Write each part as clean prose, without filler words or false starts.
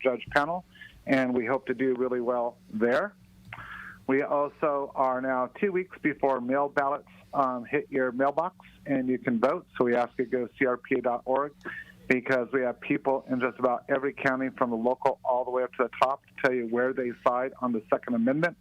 judge panel, and we hope to do really well there. We also are now 2 weeks before mail ballots hit your mailbox, and you can vote. So we ask you to go to crpa.org, because we have people in just about every county from the local all the way up to the top to tell you where they side on the Second Amendment,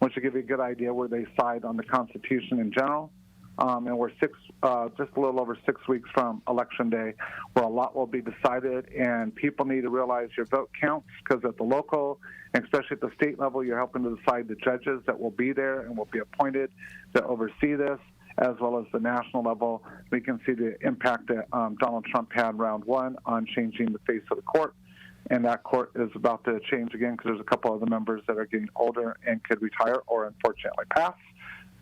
which will give you a good idea where they side on the Constitution in general. And we're just a little over 6 weeks from Election Day, where a lot will be decided, and people need to realize your vote counts, because at the local, and especially at the state level, you're helping to decide the judges that will be there and will be appointed to oversee this, as well as the national level. We can see the impact that Donald Trump had round one on changing the face of the court, and that court is about to change again, because there's a couple of the members that are getting older and could retire or unfortunately pass.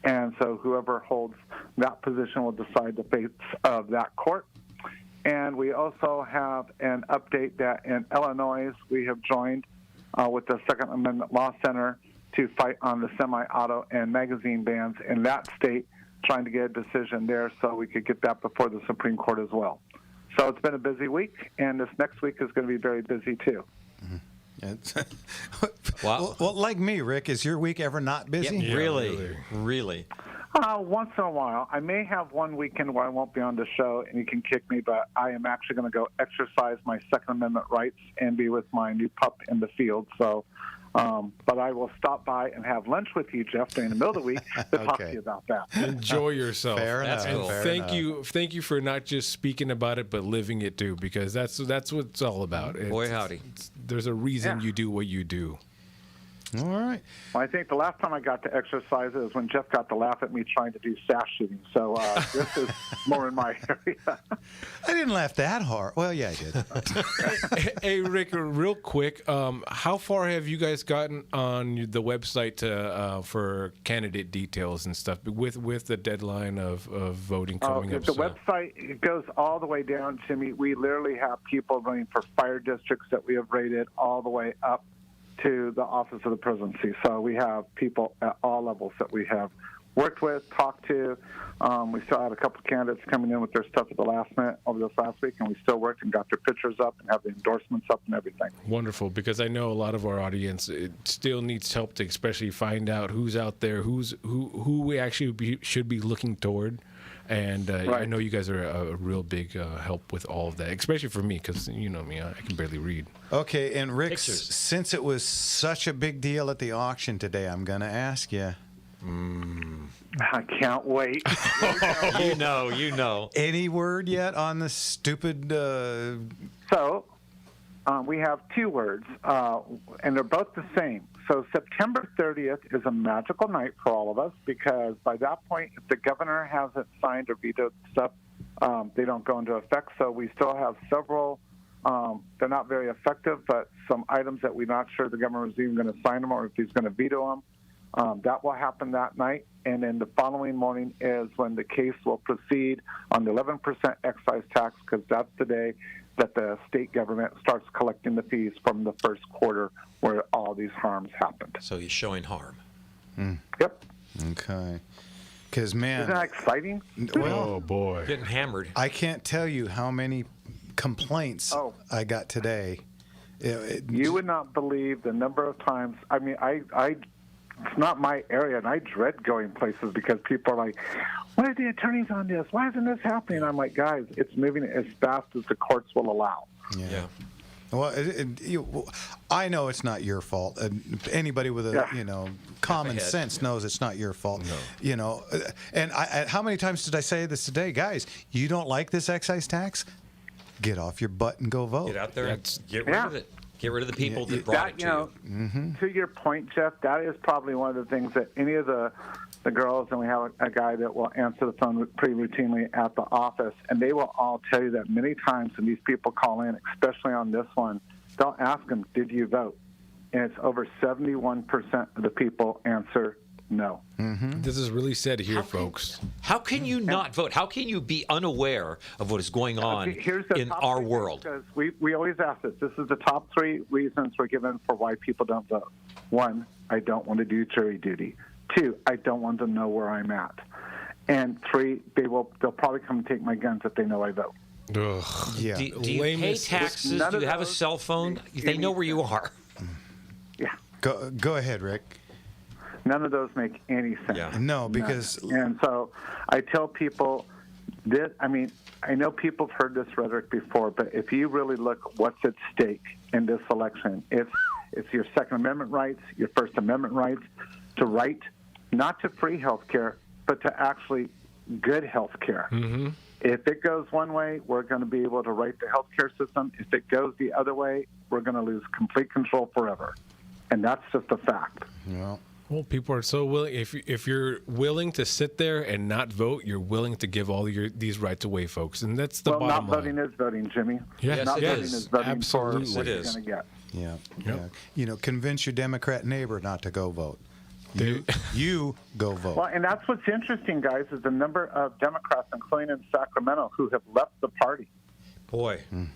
And so whoever holds that position will decide the fate of that court. And we also have an update that in Illinois, we have joined with the Second Amendment Law Center to fight on the semi-auto and magazine bans in that state, trying to get a decision there so we could get that before the Supreme Court as well. So it's been a busy week, and this next week is going to be very busy too. Mm-hmm. Wow. Well, like me, Rick, is your week ever not busy? Yeah, really. Once in a while. I may have one weekend where I won't be on the show and you can kick me, but I am actually going to go exercise my Second Amendment rights and be with my new pup in the field. So, but I will stop by and have lunch with you, Jeff, during the middle of the week to talk to you about that. Enjoy yourself. Fair enough. And cool. thank you for not just speaking about it, but living it too, because that's what it's all about. Boy, howdy. There's a reason you do what you do. All right. Well, I think the last time I got to exercise is when Jeff got to laugh at me trying to do sash shooting. So this is more in my area. I didn't laugh that hard. Well, yeah, I did. Hey, Rick, real quick, how far have you guys gotten on the website for candidate details and stuff with the deadline of voting coming up? The website, it goes all the way down to me. We literally have people running for fire districts that we have rated all the way up to the office of the presidency. So we have people at all levels that we have worked with, talked to. We still had a couple of candidates coming in with their stuff at the last minute over this last week, and we still worked and got their pictures up and have the endorsements up and everything. Wonderful, because I know a lot of our audience still needs help to especially find out who's out there, who we actually should be looking toward. And I know you guys are a real big help with all of that, especially for me, because you know me, I can barely read. Okay, and Rick, Pictures. since it was such a big deal at the auction today, I'm going to ask you. I can't wait. You know. Any word yet on the stupid... So we have two words, and they're both the same. So September 30th is a magical night for all of us, because by that point, if the governor hasn't signed or vetoed stuff, they don't go into effect. So we still have several, they're not very effective, but some items that we're not sure the governor is even going to sign them or if he's going to veto them. That will happen that night. And then the following morning is when the case will proceed on the 11% excise tax, because that's the day that the state government starts collecting the fees from the first quarter where all these harms happened. So he's showing harm. Yep. Okay. Because, man... Isn't that exciting? Well, Oh, boy. Getting hammered. I can't tell you how many complaints I got today. You would not believe the number of times. I mean, it's not my area, and I dread going places because people are like, "Why are the attorneys on this? Why isn't this happening?" I'm like, guys, it's moving as fast as the courts will allow. Yeah. Well, I know it's not your fault. Anybody with common sense knows it's not your fault. No. You know, and how many times did I say this today, guys? You don't like this excise tax? Get off your butt and go vote. Get out there and get rid of it. Get rid of the people that brought it to you. To your point, Jeff, that is probably one of the things that any of the girls, and we have a guy that will answer the phone pretty routinely at the office, and they will all tell you that many times when these people call in, especially on this one, they'll ask them, "Did you vote?" And it's over 71% of the people answer no. This is really sad to hear, folks. How can you not vote? How can you be unaware of what is going on in our world? Because we always ask this. This is the top 3 reasons we're given for why people don't vote. 1, I don't want to do jury duty. 2, I don't want to know where I'm at. And 3, they'll probably come and take my guns if they know I vote. Ugh. Yeah. Do you pay taxes? Do you have a cell phone? They know where you are. Yeah. Go ahead, Rick. None of those make any sense. Yeah. No, because And so I tell people this. I mean, I know people have heard this rhetoric before, but if you really look what's at stake in this election, it's your Second Amendment rights, your First Amendment rights to right, not to free health care, but to actually good health care. Mm-hmm. If it goes one way, we're going to be able to right the healthcare system. If it goes the other way, we're going to lose complete control forever. And that's just a fact. Well, people are so willing. If you're willing to sit there and not vote, you're willing to give all these rights away, folks. And that's the bottom line. Not voting is voting, Jimmy. Yes, not it voting is. is voting Absolutely. for what It you're is. going to get. yeah, Yep. yeah. Convince your Democrat neighbor not to go vote. You go vote. Well, and that's what's interesting, guys, is the number of Democrats, including in Sacramento, who have left the party Boy. and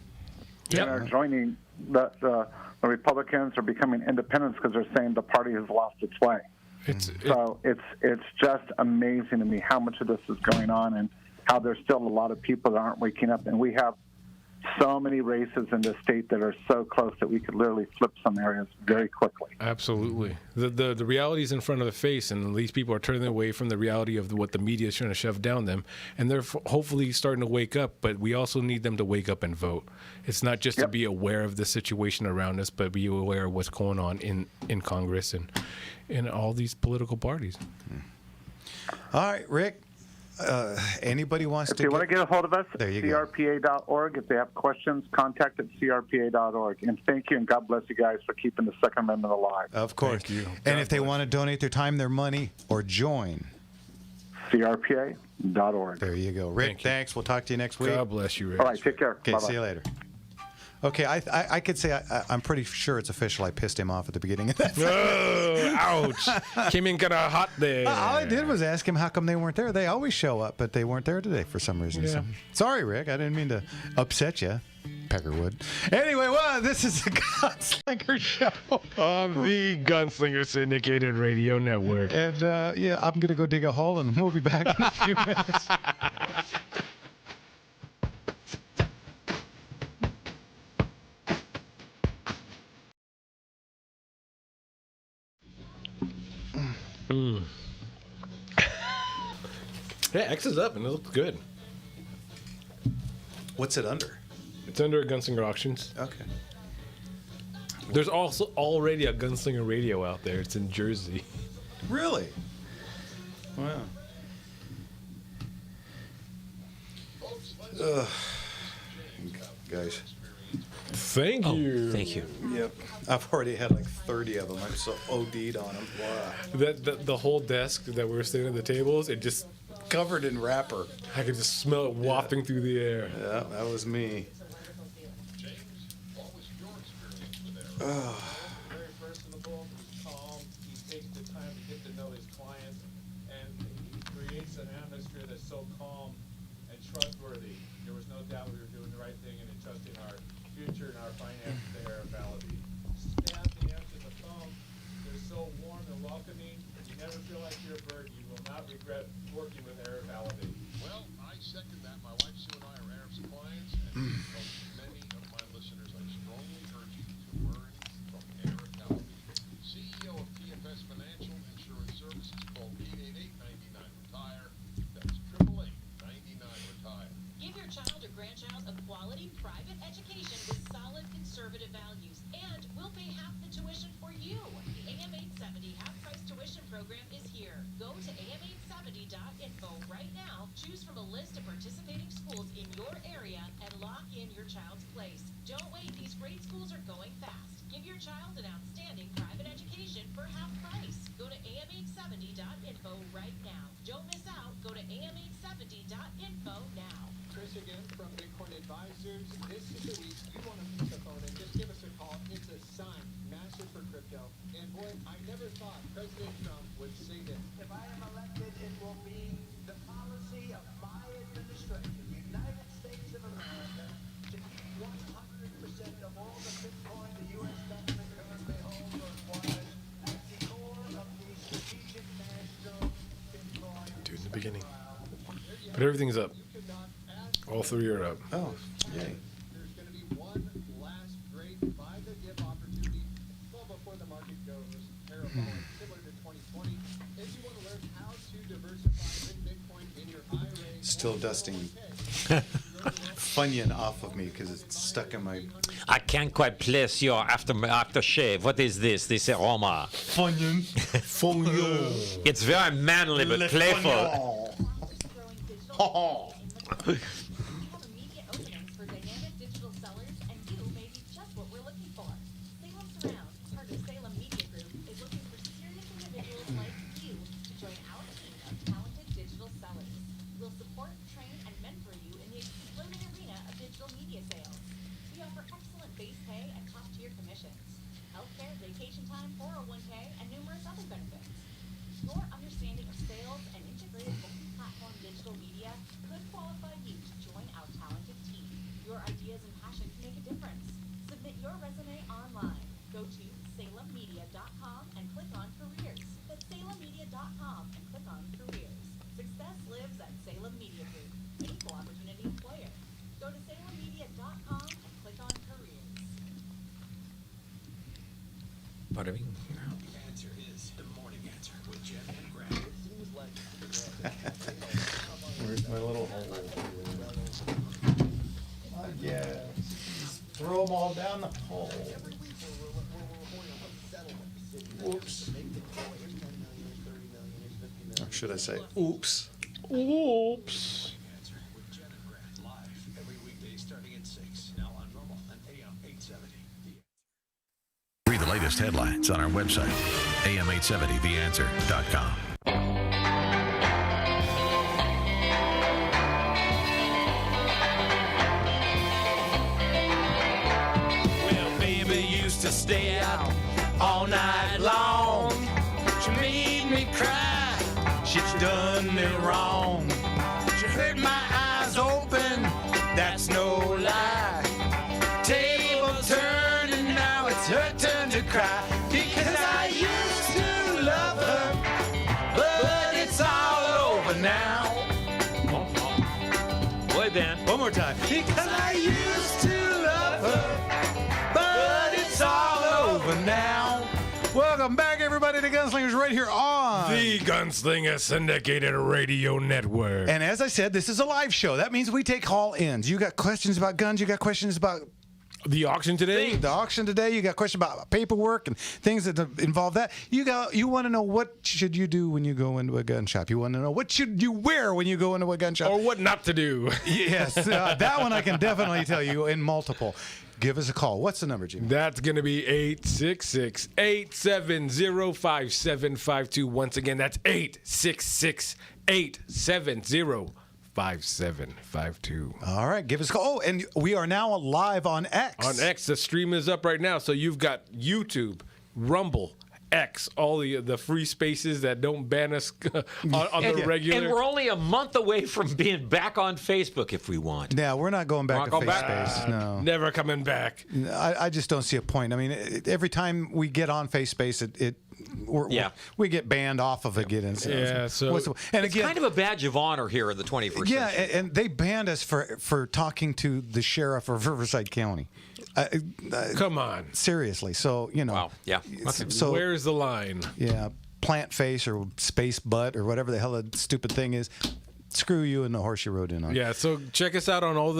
are joining the Republicans or becoming independents because they're saying the party has lost its way. So it's just amazing to me how much of this is going on and how there's still a lot of people that aren't waking up. And we have so many races in this state that are so close that we could literally flip some areas very quickly. Absolutely. The reality is in front of the face, and these people are turning away from the reality of what the media is trying to shove down them, and they're hopefully starting to wake up, but we also need them to wake up and vote. It's not just to be aware of the situation around us, but be aware of what's going on in Congress and in all these political parties. All right, Rick. Anybody wants If you want to get a hold of us, There you go. CRPA.org. If they have questions, contact at CRPA.org. And thank you, and God bless you guys for keeping the Second Amendment alive. Of course. Thank you. And if they want to donate their time, their money, or join, CRPA.org. there you go. Rick, Thank you. thanks. We'll talk to you next week. God bless you, Rich. All right, take care. Okay, Bye-bye. see you later. Okay, I could say I'm pretty sure it's official. I pissed him off at the beginning of that. Oh, ouch. Came in kind of hot there. All I did was ask him how come they weren't there. They always show up, but they weren't there today for some reason. Yeah. So, sorry, Rick. I didn't mean to upset you, Peckerwood. Anyway, this is the Gunslinger Show. On the Gunslinger Syndicated Radio Network. And, yeah, I'm going to go dig a hole, and we'll be back in a few minutes. Yeah, X is up and it looks good. What's it under? It's under Gunslinger Auctions. Okay. There's also already a Gunslinger Radio out there. It's in Jersey. Really? Wow. Guys. Thank you. Thank you. Yep. I've already had like 30 of them. I'm so OD'd on them. Wow. The whole desk that we were sitting at the tables, it just Covered in wrapper. I could just smell it wafting through the air. Yeah, that was me. Very personable, he's calm, he takes the time to get to know his clients, and he creates an atmosphere that's so calm and trustworthy. There was no doubt we were doing the right thing and entrusting our future and our finances to Arabology. Staff that answer the phone, they're so warm and welcoming, you never feel like you're a burden. You will not regret working with Arabology. Well, I second that. My wife Sue and I are Arabs clients, and from many of my listeners, I strongly urge you to learn from Arabology. CEO of TFS Financial Insurance Services, call 888-99-RETIRE. That's 888-99-RETIRE. Give your child or grandchild a quality private education with solid conservative values, and we'll pay half the tuition for you. The AM 870 half-price tuition program is here. Go to am870.info right now, choose from a list of participating schools in your area, and lock in your child's place. Don't wait, these great schools are going fast. Give your child an outstanding private education for half price. Go to am870.info right now. Don't miss out. Go to am870.info now. Chris again from Bitcoin Advisors. This is the week you want to pick the phone and just give us a call. It's a sign, massive for crypto. And boy, I never thought President Trump would say this. If I am elected, it will be the policy of my administration, the United States of America, to keep 100% of all the Bitcoin the U.S. government currently holds or acquires at the core of the strategic national Bitcoin. Dude, in the beginning. But everything's up. All three are up. Oh, yay. There's going to be one last great buy the dip opportunity well before the market goes parabolic, similar to 2020. If you want to learn how to diversify in Bitcoin in your IRA, Still dusting Funyun off of me because it's stuck in my I can't quite place your aftershave. What is this? This aroma. Funyun. Funyun. It's very manly but playful. We have immediate openings for dynamic digital sellers, and you may be just what we're looking for. Salem Surround, part of Salem Media Group, is looking for serious individuals like you to join our team of talented digital sellers. We'll support, train, and mentor you in the exploding arena of digital media sales. We offer excellent base pay and top-tier commissions, healthcare, vacation time, 401k, and numerous other benefits. Your understanding of sales and integrated multi-platform digital media could qualify you to join our talented team. Your ideas and passion can make a difference. Submit your resume online. Go to salemmedia.com and click on careers. That's salemmedia.com and click on careers. Success lives at Salem Media Group, an equal opportunity employer. Go to salemmedia.com and click on careers. Bada bing. Answer is the morning answer with Jeff and Greg. Where's my little hole? Yeah. Just throw them all down the hole. Oops. Or should I say, oops? Oops. Answer with Jeff and Greg live every weekday starting at 6. Now on Normal and AM 870. Read the latest headlines on our website, am870theanswer.com. Well, baby used to stay out all night long. She made me cry. She's done me wrong. She hurt my eyes open. That's no lie. Table turned and now it's her turn to cry. Because I used to love her, but it's all over now. Boy band. One more time. Because I used to love her, but it's all over now. Welcome back, everybody, to Gunslingers right here on The Gunslinger Syndicated Radio Network. And as I said, this is a live show. That means we take call-ins. You got questions about guns. You got questions about the auction today. The auction today. You got questions about paperwork and things that involve that. You want to know what should you do when you go into a gun shop. You want to know what should you wear when you go into a gun shop, or what not to do. Yes, that one I can definitely tell you in multiple. Give us a call. What's the number, Jimmy? That's going to be 866-870-5752. Once again, that's 866-870-5752. All right, give us a call. Oh, and we are now live on X. On X, the stream is up right now. So you've got YouTube, Rumble, X, all the free spaces that don't ban us on the regular. And we're only a month away from being back on Facebook if we want. Yeah, we're not going back to FaceSpace. No, never coming back. I just don't see a point. I mean, every time we get on FaceSpace, we get banned off of it again. Yeah, so it's kind of a badge of honor here in the 21st century. Yeah, and they banned us for talking to the sheriff of Riverside County. Come on, seriously. So wow, yeah. So where's the line? Yeah, plant face or space butt or whatever the hell that stupid thing is. Screw you and the horse you rode in on. Yeah, so check us out on all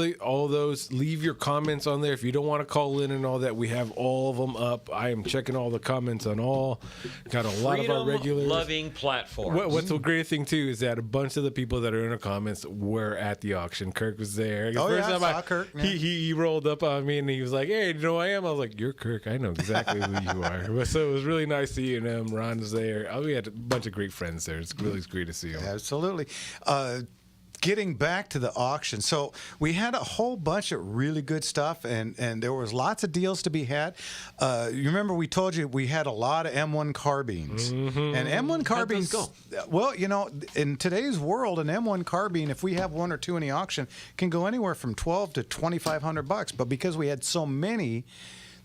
those. Leave your comments on there if you don't want to call in and all that. We have all of them up. I am checking all the comments on all. Got a lot of our regulars. Loving platforms. What's the great thing too is that a bunch of the people that are in the comments were at the auction. Kirk was there. Oh yeah, I saw Kirk. Yeah. He rolled up on me and he was like, "Hey, you know who I am?" I was like, "You're Kirk. I know exactly who you are." So it was really nice seeing him. Ron was there. We had a bunch of great friends there. It's really great to see him. Absolutely. Getting back to the auction, so we had a whole bunch of really good stuff, and there was lots of deals to be had. You remember we told you we had a lot of M1 carbines, and M1 carbines. Well, in today's world, an M1 carbine, if we have one or two in the auction, can go anywhere from $1,200 to $2,500. But because we had so many,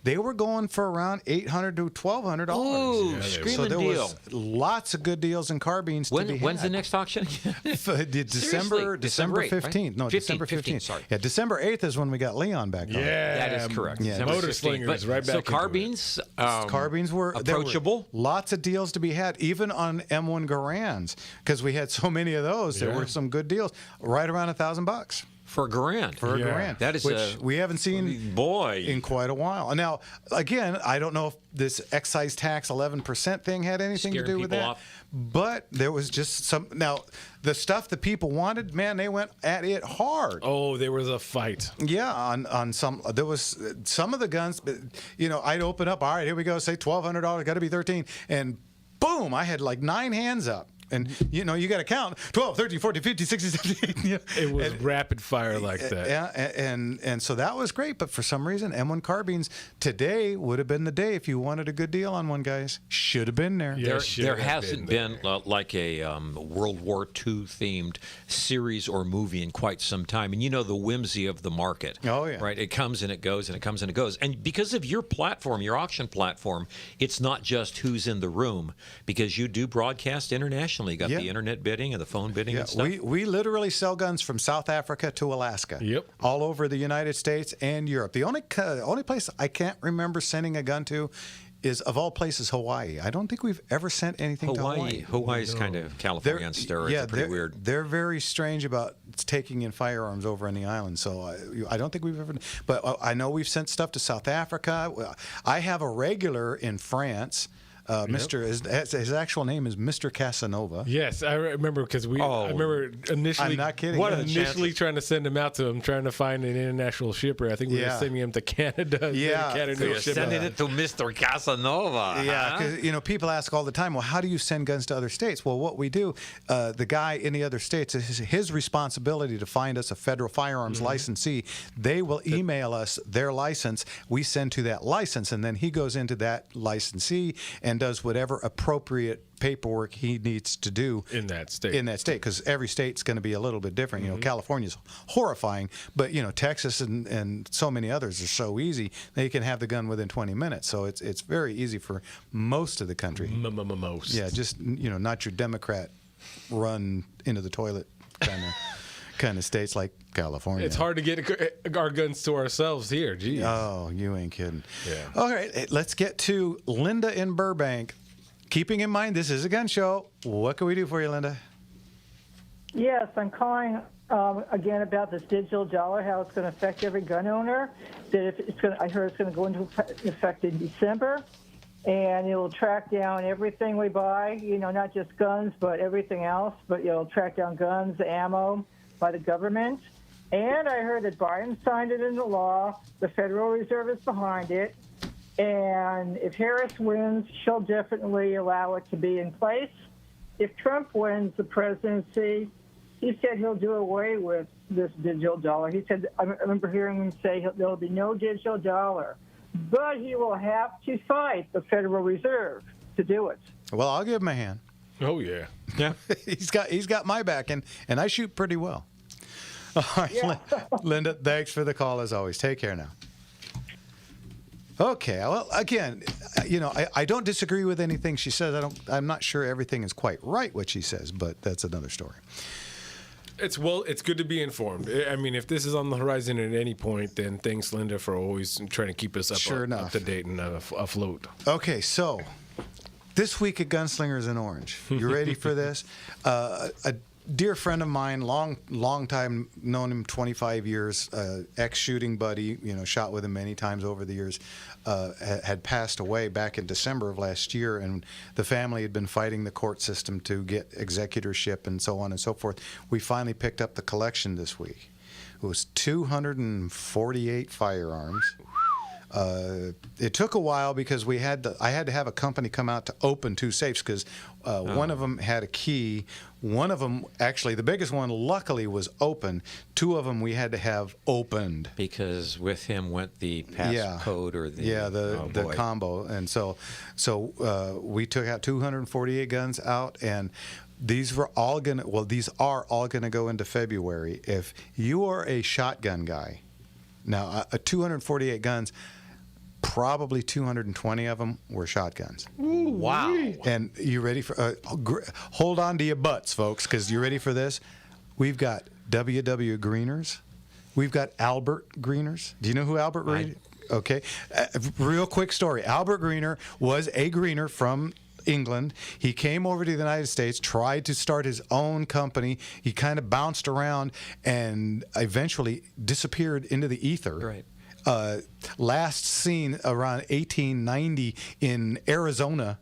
they were going for around $800 to $1,200. Ooh, screaming so there deal. was lots of good deals in carbines to be had. When's the next auction? December 8th, 15th. right? No, December 15th. Sorry. Yeah, December 8th is when we got Leon back on. That is correct. Yeah. December Motor 15th. Slingers, But- right back So into carbines, Carbines were approachable. There were lots of deals to be had, even on M1 Garands, because we had so many of those. There Yeah. were some good deals, right around $1,000 for a grand. for a grand. That is which we haven't seen in quite a while. Now, again, I don't know if this excise tax 11% thing had anything to Scaring do with people that, off. but there was just some. Now, the stuff that people wanted, man, they went at it hard. Oh, there was a fight. Yeah, on some, there was some of the guns, you know, I'd open up, all right, here we go, say $1,200, got to be 13, and boom, I had like 9 hands up. And, you know, you got to count 12, 13, 14, 15, 16, 17. You know, It was rapid fire like that. Yeah, and so that was great. But for some reason, M1 carbines today would have been the day if you wanted a good deal on one, guys. Should have been there. Yeah. There hasn't been like a World War II themed series or movie in quite some time. And you know the whimsy of the market. Oh, yeah. Right? It comes and it goes and it comes and it goes. And because of your platform, your auction platform, it's not just who's in the room, because you do broadcast internationally. You got Yeah. the internet bidding and the phone bidding and stuff. We literally sell guns from South Africa to Alaska. Yep. All over the United States and Europe. The only place I can't remember sending a gun to is, of all places, Hawaii. I don't think we've ever sent anything to Hawaii. Hawaii's kind of California on steroids. Yeah, They're pretty weird. They're very strange about taking in firearms over on the island. So I don't think we've ever. But I know we've sent stuff to South Africa. I have a regular in France. His actual name is Mr. Casanova. Yes, I remember because I remember initially. I'm not kidding. What are the Initially trying to send him out to him, trying to find an international shipper. I think we were sending him to Canada. Yeah. Sending it to Mr. Casanova. Yeah, huh? because people ask all the time, well, how do you send guns to other states? Well, what we do, the guy in the other states, it's his responsibility to find us a federal firearms licensee. They will email us their license. We send to that license, and then he goes into that licensee and does whatever appropriate paperwork he needs to do in that state. Because every state's going to be a little bit different. You know, California's horrifying, but Texas and so many others are so easy. They can have the gun within 20 minutes. So it's very easy for most of the country. Most. Yeah, just not your Democrat run into the toilet kind of states like California. It's hard to get our guns to ourselves here. Geez. Oh, you ain't kidding. Yeah. All right, let's get to Linda in Burbank. Keeping in mind this is a gun show, what can we do for you, Linda? Yes, I'm calling again about this digital dollar, how it's going to affect every gun owner. I heard it's going to go into effect in December, and it will track down everything we buy. Not just guns, but everything else. But it'll track down guns, ammo by the government. And I heard that Biden signed it into law. The Federal Reserve is behind it. And if Harris wins, she'll definitely allow it to be in place. If Trump wins the presidency, he said he'll do away with this digital dollar. He said, I remember hearing him say there'll be no digital dollar, but he will have to fight the Federal Reserve to do it. Well, I'll give him a hand. Oh yeah. Yeah. He's got my back, and I shoot pretty well. All right, Yeah. Linda, thanks for the call as always. Take care now. Okay. Well, again, I don't disagree with anything she says. I'm not sure everything is quite right what she says, but that's another story. It's good to be informed. I mean, if this is on the horizon at any point, then thanks, Linda, for always trying to keep us up to date and afloat. Okay, so this week at Gunslingers in Orange, you ready for this? A dear friend of mine, long time, known him 25 years, ex-shooting buddy, shot with him many times over the years, had passed away back in December of last year, and the family had been fighting the court system to get executorship and so on and so forth. We finally picked up the collection this week. It was 248 firearms. It took a while because I had to have a company come out to open 2 safes because one of them had a key. One of them, actually, the biggest one, luckily was open. 2 of them we had to have opened Because with him went the passcode or the combo, and so we took out 248 guns out, and these are all gonna go into February. If you are a shotgun guy, now 248 guns. probably 220 of them were shotguns. Wow. And you ready for? Hold on to your butts, folks, because you ready for this? We've got W.W. Greeners. We've got Albert Greeners. Do you know who Albert Greener? Okay. Real quick story. Albert Greener was a greener from England. He came over to the United States, tried to start his own company. He kind of bounced around and eventually disappeared into the ether. Right. Last seen around 1890 in Arizona,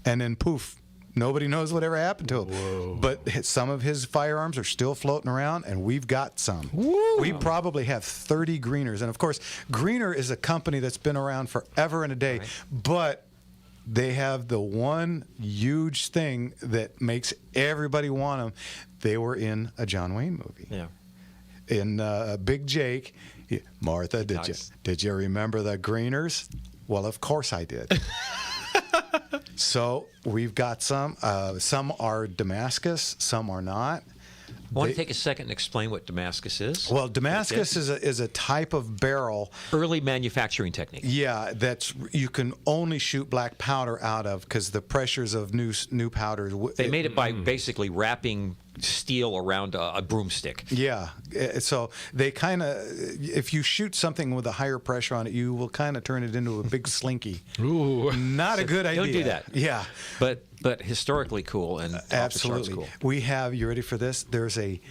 and then poof, nobody knows whatever happened to him. Whoa. But some of his firearms are still floating around, and we've got some. Woo. We probably have 30 Greeners. And, of course, Greener is a company that's been around forever and a day, but they have the one huge thing that makes everybody want them. They were in a John Wayne movie. Yeah. In Big Jake, Martha, Nice. did you remember the Greeners? Well, of course I did. So we've got some. Some are Damascus, some are not. I want to take a second and explain what Damascus is. Well, Damascus is a type of barrel. Early manufacturing technique. Yeah, that's you can only shoot black powder out of because the pressures of new powders. They made it by basically wrapping steel around a broomstick. Yeah, so they kind of, if you shoot something with a higher pressure on it, you will kind of turn it into a big slinky. Ooh. Not a good idea. Don't do that. Yeah. But historically cool and off the charts Absolutely. cool. We have, you ready for this? There's a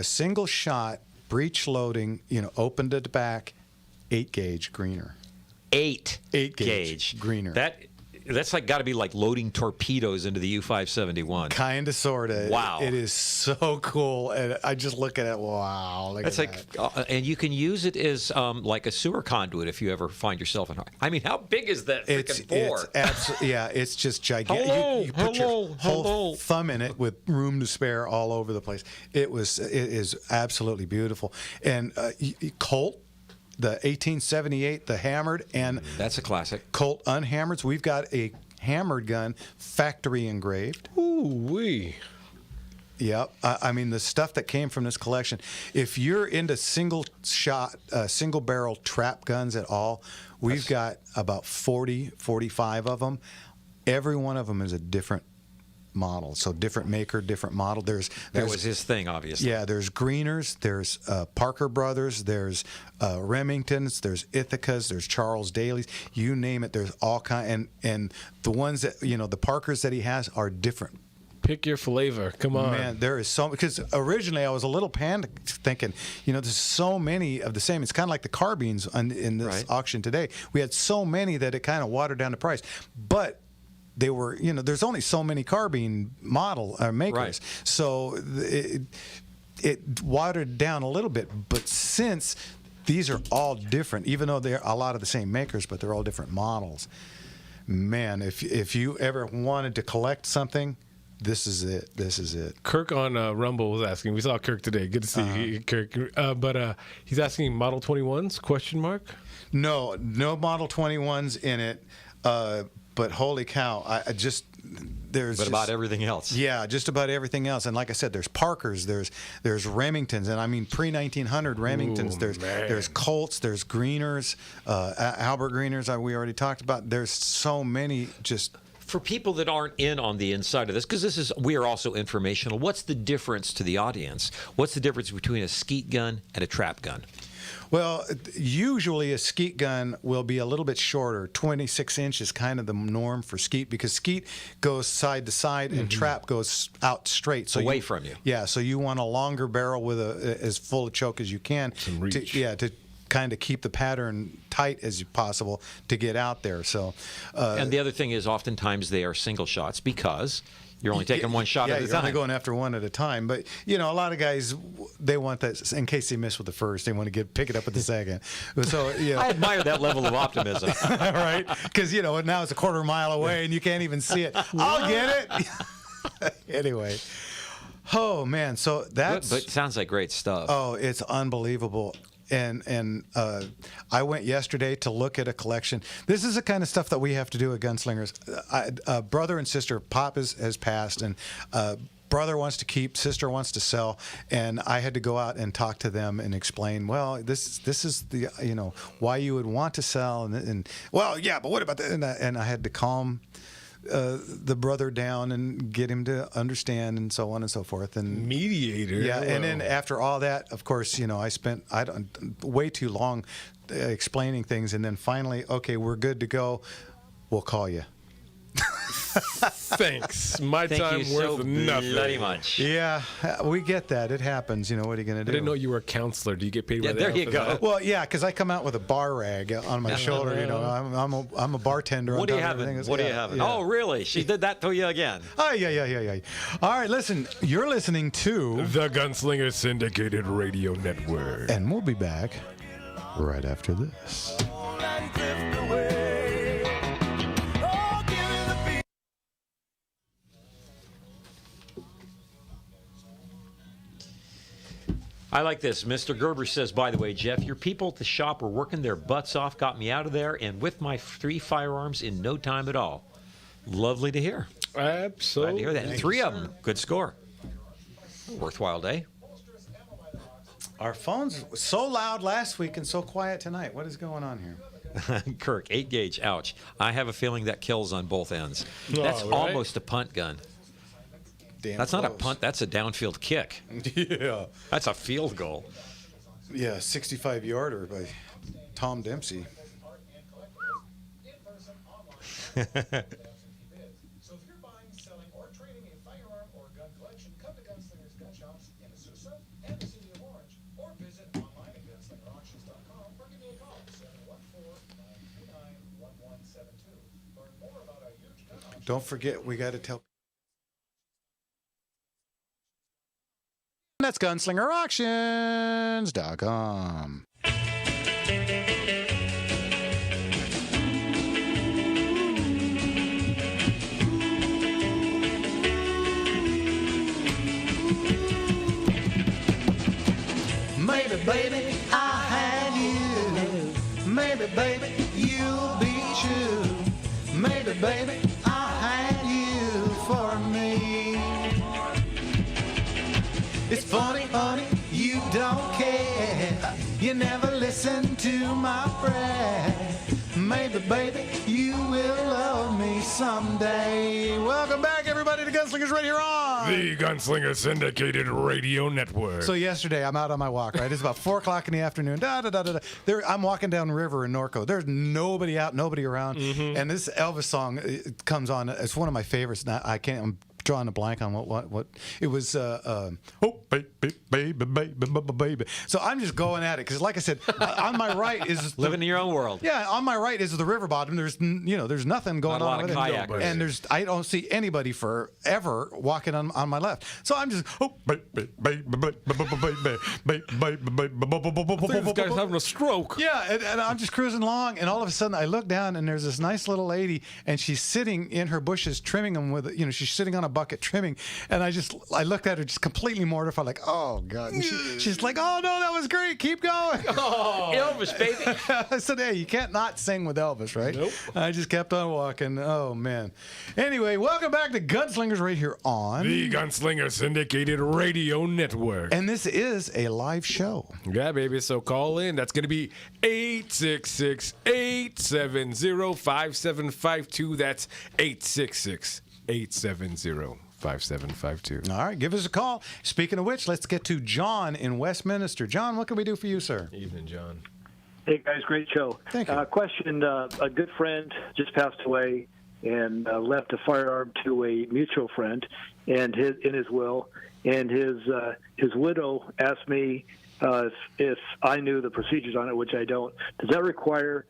single shot, breech loading, opened at the back, 8-gauge Greener. 8 gauge Greener. That's got to be like loading torpedoes into the U-571. Kind of, sort of. Wow. It is so cool. And I just look at it, wow. Look That's at that. and you can use it as like a sewer conduit if you ever find yourself in. I mean, how big is that freaking bore? It's absolutely, yeah, it's just gigantic. Hello, you put your hello. whole thumb in it with room to spare all over the place. It is absolutely beautiful. And Colt, the 1878, the hammered, and that's a classic. Colt unhammered. We've got a hammered gun, factory engraved. Ooh wee. Yep. I mean, the stuff that came from this collection. If you're into single barrel trap guns at all, we've got about 40, 45 of them. Every one of them is a different model. So different maker, different model. That was his thing, obviously. Yeah, there's Greeners, there's Parker Brothers, there's Remingtons, there's Ithacas, there's Charles Daly's. You name it, there's all kind. And the ones that, the Parkers that he has are different. Pick your flavor. Come on. Man, there is so, because originally I was a little panicked thinking, there's so many of the same. It's kind of like the carbines in this auction today. We had so many that it kind of watered down the price. But they were, there's only so many carbine makers. Right. So it watered down a little bit. But since these are all different, even though they're a lot of the same makers, but they're all different models. Man, if you ever wanted to collect something, this is it. This is it. Kirk on Rumble was asking. We saw Kirk today. Good to see you, Kirk. But he's asking Model 21s, question mark? No Model 21s in it. But holy cow, there's But about everything else. Yeah, just about everything else. And like I said, there's Parkers, there's Remingtons, and I mean pre-1900 Remingtons. There's Colts, there's Greeners, Albert Greeners. We already talked about. There's so many just. For people that aren't in on the inside of this, because we are also informational. What's the difference to the audience? What's the difference between a skeet gun and a trap gun? Well, usually a skeet gun will be a little bit shorter. 26 inch is kind of the norm for skeet because skeet goes side to side and trap goes out straight. So away from you. Yeah, so you want a longer barrel with as full of choke as you can. Some reach. To kind of keep the pattern tight as possible to get out there. So, and the other thing is oftentimes they are single shots because you're only taking one shot at a you're time. only going after one at a time. But, a lot of guys, they want that, in case they miss with the first, they want to pick it up with the second. So, I admire that level of optimism. Right? Because, now it's a quarter mile away and you can't even see it. I'll get it. Anyway. Oh, man. So that's... But it sounds like great stuff. Oh, it's unbelievable. And I went yesterday to look at a collection. This is the kind of stuff that we have to do at Gunslingers. Brother and sister, Pop has passed, and brother wants to keep, sister wants to sell, and I had to go out and talk to them and explain. Well, this is the why you would want to sell, and well, yeah, but what about that? And I had to calm the brother down and get him to understand, and so on and so forth. And mediator. Yeah, and then after all that, of course, I spent way too long explaining things, and then finally, okay, we're good to go. We'll call you. Thanks. My Thank time you worth so nothing. bloody much. Yeah, we get that. It happens. What are you going to do? I didn't know you were a counselor. Do you get paid by Yeah, the there hour you for go. that? Well, yeah, because I come out with a bar rag on my shoulder. I'm a bartender. What do on you top of having? everything. What are you Yeah, having? yeah. Oh, really? She did that to you again. Oh, yeah. All right, listen. You're listening to The Gunslinger Syndicated Radio Network. and we'll be back right after this. I like this. Mr. Gerber says, by the way, Jeff, your people at the shop were working their butts off, got me out of there, and with my 3 firearms in no time at all. Lovely to hear. Absolutely. Glad to hear that. 3 of them. Good score. Worthwhile day. Our phones were so loud last week and so quiet tonight. What is going on here? Kirk, 8 gauge. Ouch. I have a feeling that kills on both ends. That's right. almost a punt gun. Damn That's not a close. punt. That's a downfield kick. Yeah. That's a field goal. Yeah, 65-yarder by Tom Dempsey. So if you're buying, selling, or trading a firearm or gun collection, come to Gunslinger's gun shops in Azusa and the city of Orange, or visit online at gunslingerauctions.com or give me a call, 714-929-1172. Learn more about our huge gun auction. Don't forget, we got to tell. That's GunslingerAuctions.com. Maybe, baby, I had you. Maybe, baby, you'll be true. Maybe, baby, I had you for me. It's funny, honey, you don't care. You never listen to my prayer. Maybe, baby, you will love me someday. Welcome back, everybody, to Gunslingers right here on The Gunslinger Syndicated Radio Network. So yesterday, I'm out on my walk, right? It's about 4 o'clock in the afternoon. I'm walking down the river in Norco. There's nobody out, nobody around. And this Elvis song it comes on. It's one of my favorites. Now, I'm drawing a blank on what it was. Oh, baby, baby, baby, baby. So I'm just going at it because, like I said, on my right is Living in your own world. Yeah, on my right is the river bottom. There's there's nothing going Not a lot on of with it. kayakers. And I don't see anybody forever walking on my left. So I'm just I think this guy's having a stroke. yeah, and I'm just cruising along, and all of a sudden I look down, and there's this nice little lady, and she's sitting in her bushes trimming them with, she's sitting on a bucket trimming, and I looked at her just completely mortified, like, oh God. And she's like, oh no, that was great, keep going. Oh, Elvis, baby. I said, hey, you can't not sing with Elvis, right? Nope. I just kept on walking. Oh man. Anyway, welcome back to Gunslingers right here on The Gunslinger Syndicated Radio Network. and this is a live show. Yeah, baby. So call in. That's going to be 866-870-5752. That's 866-870-5752. All right, give us a call. Speaking of which, let's get to John in Westminster. John, what can we do for you, sir? Evening, John. Hey guys, great show. Thank you. Question: a good friend just passed away and left a firearm to a mutual friend, and in his will, and his widow asked me if I knew the procedures on it, which I don't. Does that require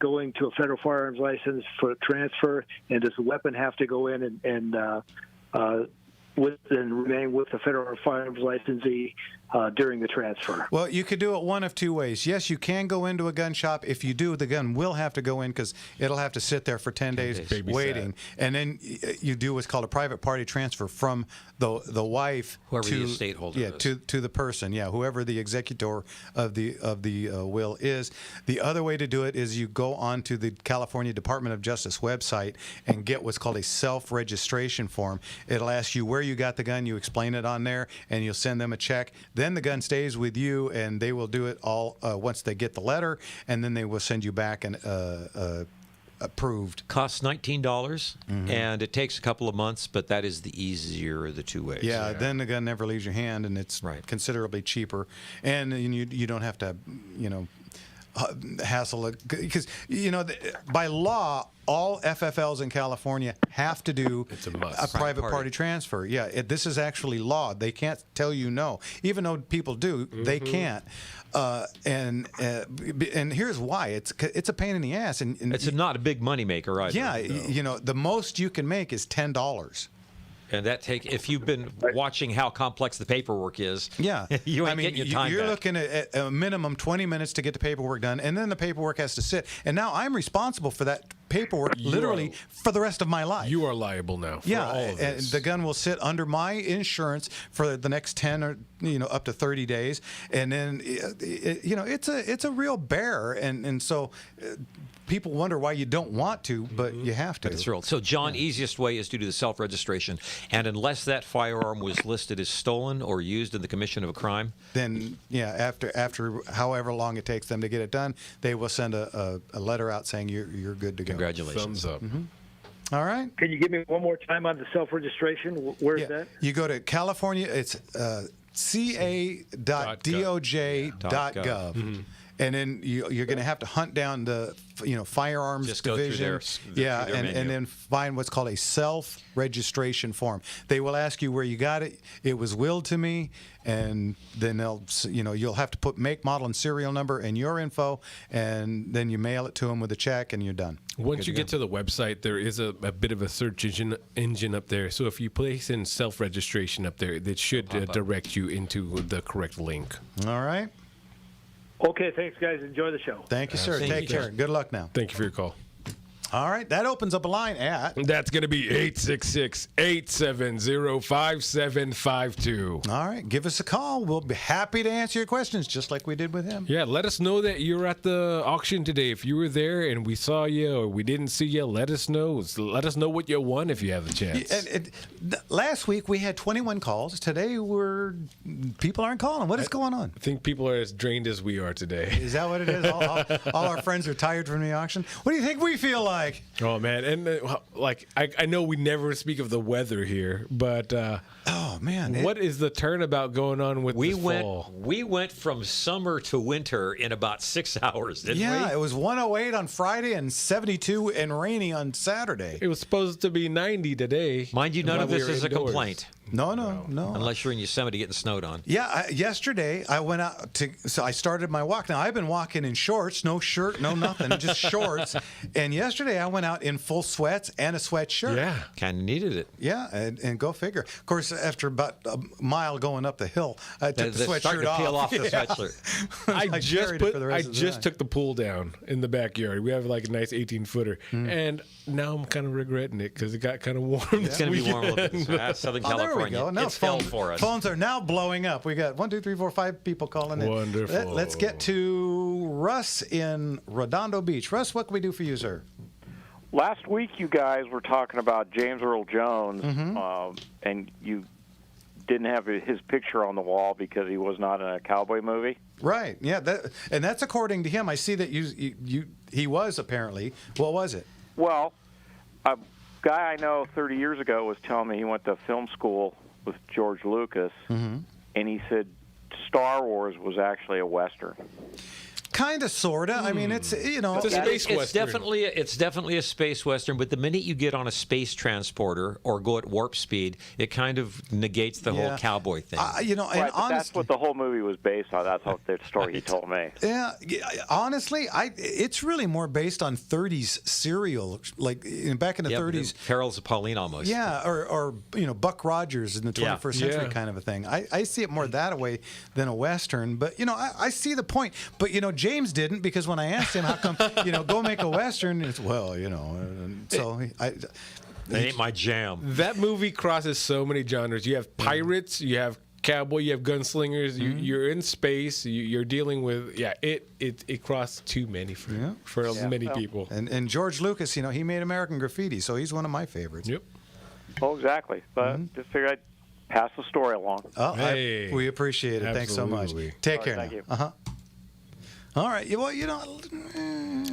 going to a federal firearms license for transfer, and does the weapon have to go in and remain with the federal firearms licensee during the transfer. Well, you could do it one of two ways. Yes, you can go into a gun shop. If you do, the gun will have to go in because it'll have to sit there for 10 days waiting. And then you do what's called a private party transfer from the wife Whoever to the estate holder is. to the person. Yeah, whoever the executor of the will is. The other way to do it is you go onto the California Department of Justice website and get what's called a self-registration form. It'll ask you where you got the gun. You explain it on there, and you'll send them a check. Then the gun stays with you, and they will do it all once they get the letter, and then they will send you back an approved. Costs $19, and it takes a couple of months, but that is the easier of the two ways. Yeah, then the gun never leaves your hand, and it's considerably cheaper, and you don't have to, hassle it because by law all FFLs in California have to do a private party transfer. Yeah, this is actually law. They can't tell you no, even though people do. They can't. And here's why: it's a pain in the ass, and it's not a big money maker either. Yeah, the most you can make is $10. And if you've been watching how complex the paperwork is, you ain't getting your time you're back. looking at a minimum 20 minutes to get the paperwork done, and then the paperwork has to sit. And now I'm responsible for that paperwork literally for the rest of my life. You are liable now for all of this. And the gun will sit under my insurance for the next 10 or up to 30 days, and then it's a real bear, and so. People wonder why you don't want to, but you have to. It's real. So, John, easiest way is to do the self-registration. And unless that firearm was listed as stolen or used in the commission of a crime, then, after however long it takes them to get it done, they will send a letter out saying you're good to go. Congratulations. Thumbs up. All right. Can you give me one more time on the self-registration? Where's that? You go to California. It's ca.doj.gov. And then you're going to have to hunt down the firearms Just go division. through their and then find what's called a self-registration form. They will ask you where you got it. It was willed to me, and then you'll have to put make, model, and serial number and your info, and then you mail it to them with a check, and you're done. Once you get to the website, there is a bit of a search engine up there. So if you place in self-registration up there, it should direct you into the correct link. All right. Okay, thanks, guys. Enjoy the show. Thank you, sir. Take care. Good luck now. Thank you for your call. All right, that opens up a line at... That's going to be 866-870-5752. All right, give us a call. We'll be happy to answer your questions, just like we did with him. Yeah, let us know that you're at the auction today. If you were there and we saw you or we didn't see you, let us know. Let us know what you won if you have the chance. Last week, we had 21 calls. Today, people aren't calling. What is going on? I think people are as drained as we are today. Is that what it is? All our friends are tired from the auction? What do you think we feel like? Oh, man. And I know we never speak of the weather here, but oh, man. What is the turnabout going on with the fall? We went from summer to winter in about 6 hours, didn't we? Yeah, it was 108 on Friday and 72 and rainy on Saturday. It was supposed to be 90 today. Mind you, none of this is a complaint. No. Unless you're in Yosemite getting snowed on. Yeah, yesterday I went out so I started my walk. Now, I've been walking in shorts, no shirt, no nothing, just shorts. And yesterday I went out in full sweats and a sweatshirt. Yeah. Kind of needed it. Yeah, and go figure. Of course, after about a mile going up the hill, I took the sweatshirt starting to peel off the sweatshirt. I just took the pool down in the backyard. We have like a nice 18-footer. And now I'm kind of regretting it because it got kind of warm. It's going to be warm a little bit. Southern California. There we go. Now it's hell for us. Phones are now blowing up. We got 1, 2, 3, 4, 5 people calling in. Wonderful. Let's get to Russ in Redondo Beach. Russ, what can we do for you, sir? Last week, you guys were talking about James Earl Jones, and you didn't have his picture on the wall because he was not in a cowboy movie. Right. Yeah. That's according to him. I see that he was apparently. What was it? Well, a guy I know 30 years ago was telling me he went to film school with George Lucas, and he said Star Wars was actually a Western. Kind of, sorta. I mean, it's It's a space western. It's definitely a space western. But the minute you get on a space transporter or go at warp speed, it kind of negates the whole cowboy thing. And Right, but that's what the whole movie was based on. That's how the story he told me. Yeah, honestly, it's really more based on 30s serial, like back in the 30s. Perils of Pauline, almost. Yeah, or Buck Rogers in the 21st century kind of a thing. I see it more that way than a western. But I see the point. But James didn't, because when I asked him how come go make a western, it's so That ain't my jam. That movie crosses so many genres. You have pirates, you have cowboy, you have gunslingers. You're in space. You're dealing with it crossed too many for many people. And George Lucas, he made American Graffiti, so he's one of my favorites. Yep. Oh, exactly. But just figured I'd pass the story along. Oh, we appreciate it. Thanks so much. Take care. Thank now. you. All right. Well,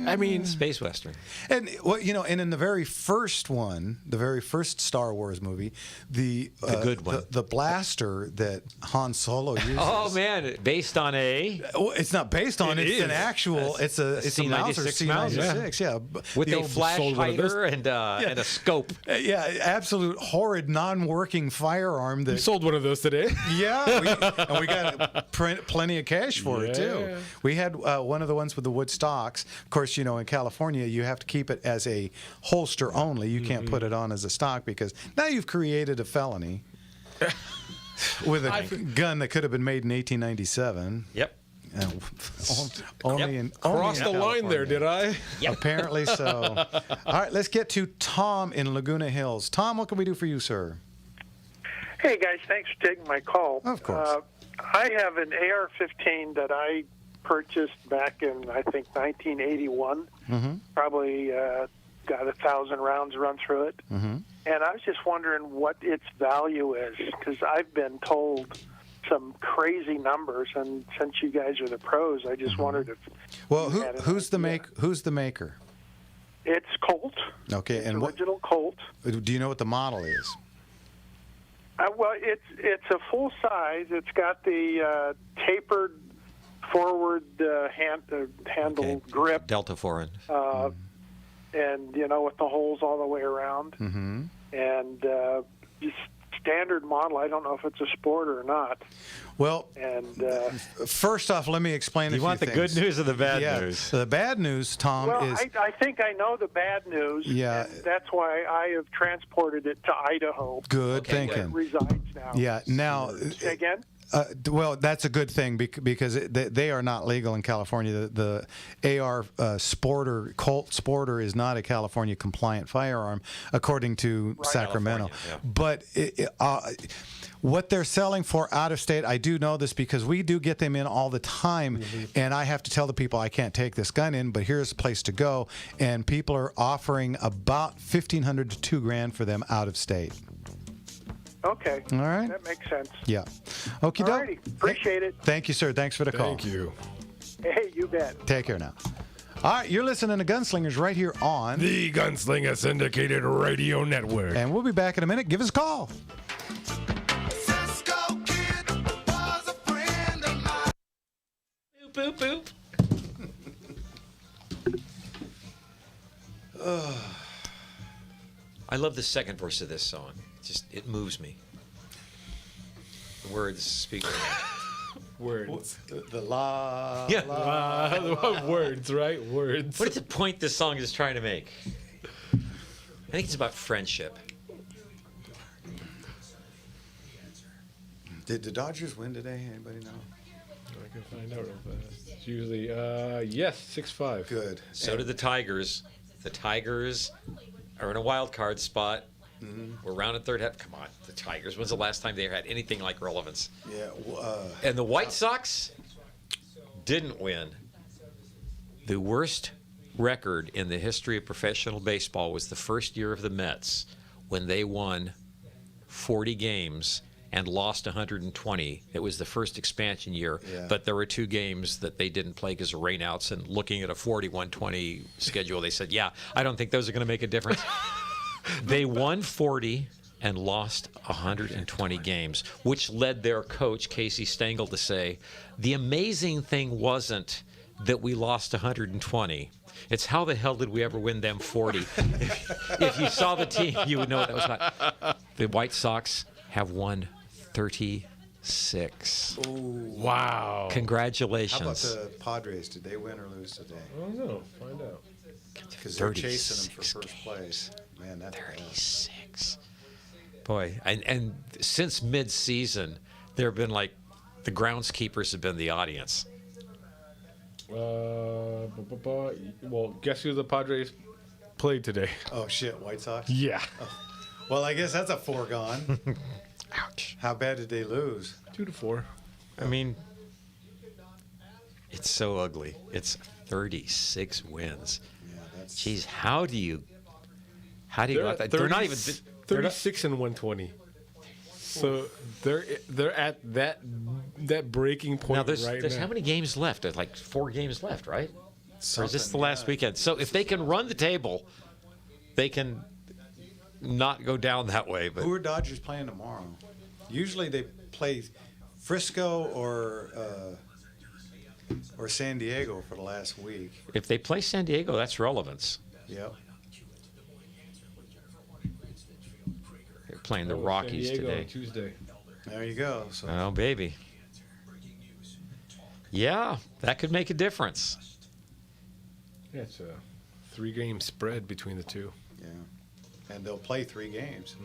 I mean, space western. And and in the very first one, the very first Star Wars movie, the good one, the blaster that Han Solo uses. Oh man, based on it's not based on. It's an actual. It's a C-96 C-96. Yeah, with a flash hider and a scope. Yeah, absolute horrid non-working firearm. That we sold one of those today. Yeah, and we got plenty of cash for it too. We had one of the ones with the wood stocks. Of course, in California, you have to keep it as a holster only. You can't put it on as a stock, because now you've created a felony with a gun that could have been made in 1897. Yep. Crossed the line there, did I? Yep. Apparently so. All right, let's get to Tom in Laguna Hills. Tom, what can we do for you, sir? Hey, guys, thanks for taking my call. Of course. I have an AR-15 that I purchased back in, I think, 1981. Probably got 1,000 rounds run through it. And I was just wondering what its value is, because I've been told some crazy numbers, and since you guys are the pros, I just wondered if. Well, who's the maker? It's Colt. Okay, it's and original Colt. Do you know what the model is? Well, it's a full size. It's got the tapered forward handle grip, Delta Foreign, and with the holes all the way around, and just standard model. I don't know if it's a sport or not. Well, and first off, let me explain. You want the good news or the bad news? The bad news, Tom, is. I think I know the bad news. Yeah, and that's why I have transported it to Idaho. Good thinking. Where it resides now. Yeah. Now. Again. Well, that's a good thing because they are not legal in California. The AR Sporter, Colt Sporter, is not a California compliant firearm, according to Sacramento. But what they're selling for out of state, I do know this because we do get them in all the time, and I have to tell the people I can't take this gun in, but here's a place to go, and people are offering about $1,500 to $2,000 for them out of state. Okay. All right. That makes sense. Yeah. Okie doke. Alrighty. Appreciate it. Thank you, sir. Thanks for the call. Thank you. Hey, you bet. Take care now. All right, you're listening to Gunslingers right here on the Gunslinger Syndicated Radio Network. And we'll be back in a minute. Give us a call. Boop, boop, boop. I love the second verse of this song. It moves me. The words speak. Words. The la. Yeah. Words, right? Words. What is the point this song is trying to make? I think it's about friendship. Did the Dodgers win today? Anybody know? I can find out real fast. It's usually, yes, 6-5. Good. So did the Tigers. The Tigers are in a wild card spot. We're round in third half. Come on, the Tigers. When's the last time they had anything like relevance? Yeah. And the White Sox didn't win. The worst record in the history of professional baseball was the first year of the Mets, when they won 40 games and lost 120. It was the first expansion year, but there were 2 games that they didn't play because of rainouts. And looking at a 41-20 schedule, they said, yeah, I don't think those are going to make a difference. They won 40 and lost 120 games, which led their coach, Casey Stengel, to say, the amazing thing wasn't that we lost 120. It's how the hell did we ever win them 40? If you saw the team, you would know what that was like. The White Sox have won 36. Ooh. Wow. Congratulations. How about the Padres? Did they win or lose today? I don't know. Find out. Because they're chasing them for first place. Man, that's 36. Boy, and since mid-season, there have been like the groundskeepers have been the audience. Well, guess who the Padres played today? Oh shit, White Sox. Yeah. Oh. Well, I guess that's a foregone. Ouch. How bad did they lose? 2-4. I mean, it's so ugly. It's 36 wins. Yeah, that's. Jeez, how do you go out that? They're not even 36 and 120. So they're at that breaking point now. There's now. how many games left? There's like 4 games left, right? Or is this the last yeah. weekend? So if they can run the table, they can not go down that way. But Who are Dodgers playing tomorrow? Usually they play Frisco or San Diego for the last week. if they play San Diego, that's relevance. Yep. They're playing the San Rockies Diego today. on Tuesday. There you go. So Oh, baby. Yeah, that could make a difference. Yeah, it's a 3-game spread between the two. yeah, and they'll play 3 games.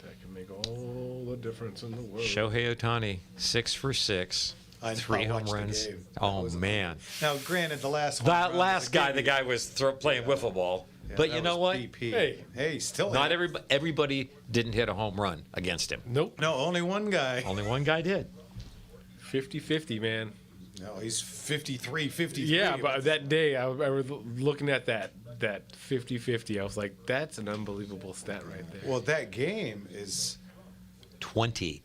That can make all the difference in the world. Shohei Ohtani, 6 for 6, I 3 home watched the runs. game. Oh, Was- man. Now, granted, the last home That run last was a guy, gimme. the guy was playing wiffle ball. Yeah, But that you know was what? BP. Hey, still Not hit. everybody didn't hit a home run against him. Nope. No, only one guy. Only one guy did. 50-50, man. No, he's 53. Yeah, but that day I was looking at that 50-50. I was like, that's an unbelievable stat right there. Well, that game is 20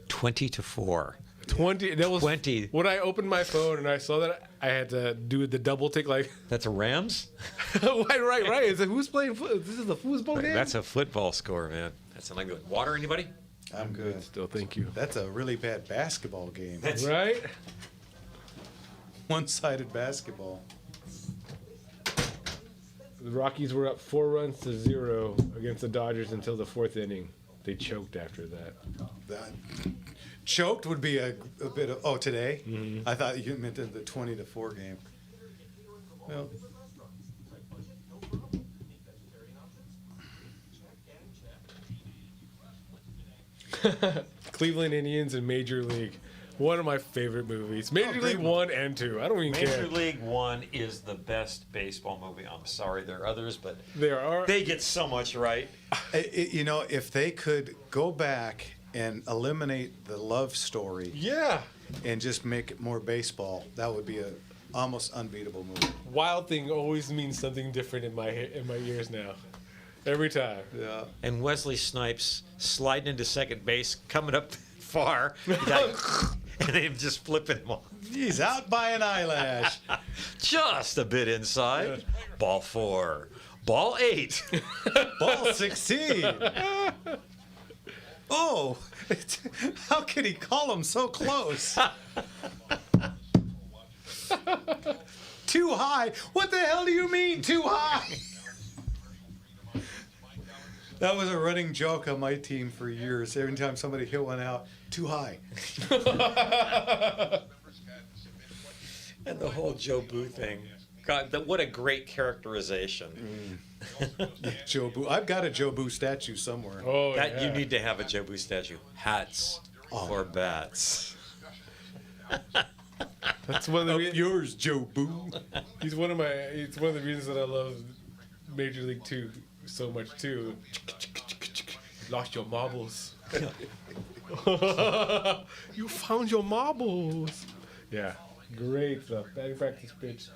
to 4. 20. That was 20. When I opened my phone and I saw that, I had to do the double take. Like, That's a Rams? right. Is it who's playing? This is a football game. That's a football score, man. That's not good. Water, anybody? I'm good. Still, thank you. That's a really bad basketball game. Right? One-sided basketball. The Rockies were up 4-0 against the Dodgers until the 4th inning. They choked after that. That choked would be a bit of. Oh, today? I thought you meant in the 20-4 game. Well, Cleveland Indians in Major League. One of my favorite movies. Major League 1 and 2. I don't even care. Major League 1 is the best baseball movie. I'm sorry, there are others, but There are. they get so much right. you know, if they could go back and eliminate the love story Yeah. and just make it more baseball, that would be a almost unbeatable movie. Wild Thing always means something different in my ears now. Every time. Yeah. And Wesley Snipes sliding into second base, coming up far, and him just flipping him off. He's out by an eyelash. Just a bit inside. Ball 4. Ball 8. Ball 16. Oh, how could he call him so close? Too high. What the hell do you mean, too high? That was a running joke on my team for years. Every time somebody hit one out, too high. And the whole Joe Boo thing. God, what a great characterization. Joe Boo. I've got a Joe Boo statue somewhere. Oh, That yeah. you need to have a Joe Boo statue. Hats or bats. That's one of the Yours, Joe Boo. It's one of the reasons that I love Major League 2 so much too. Lost your marbles. You found your marbles. Yeah, great stuff. Batting practice pitch.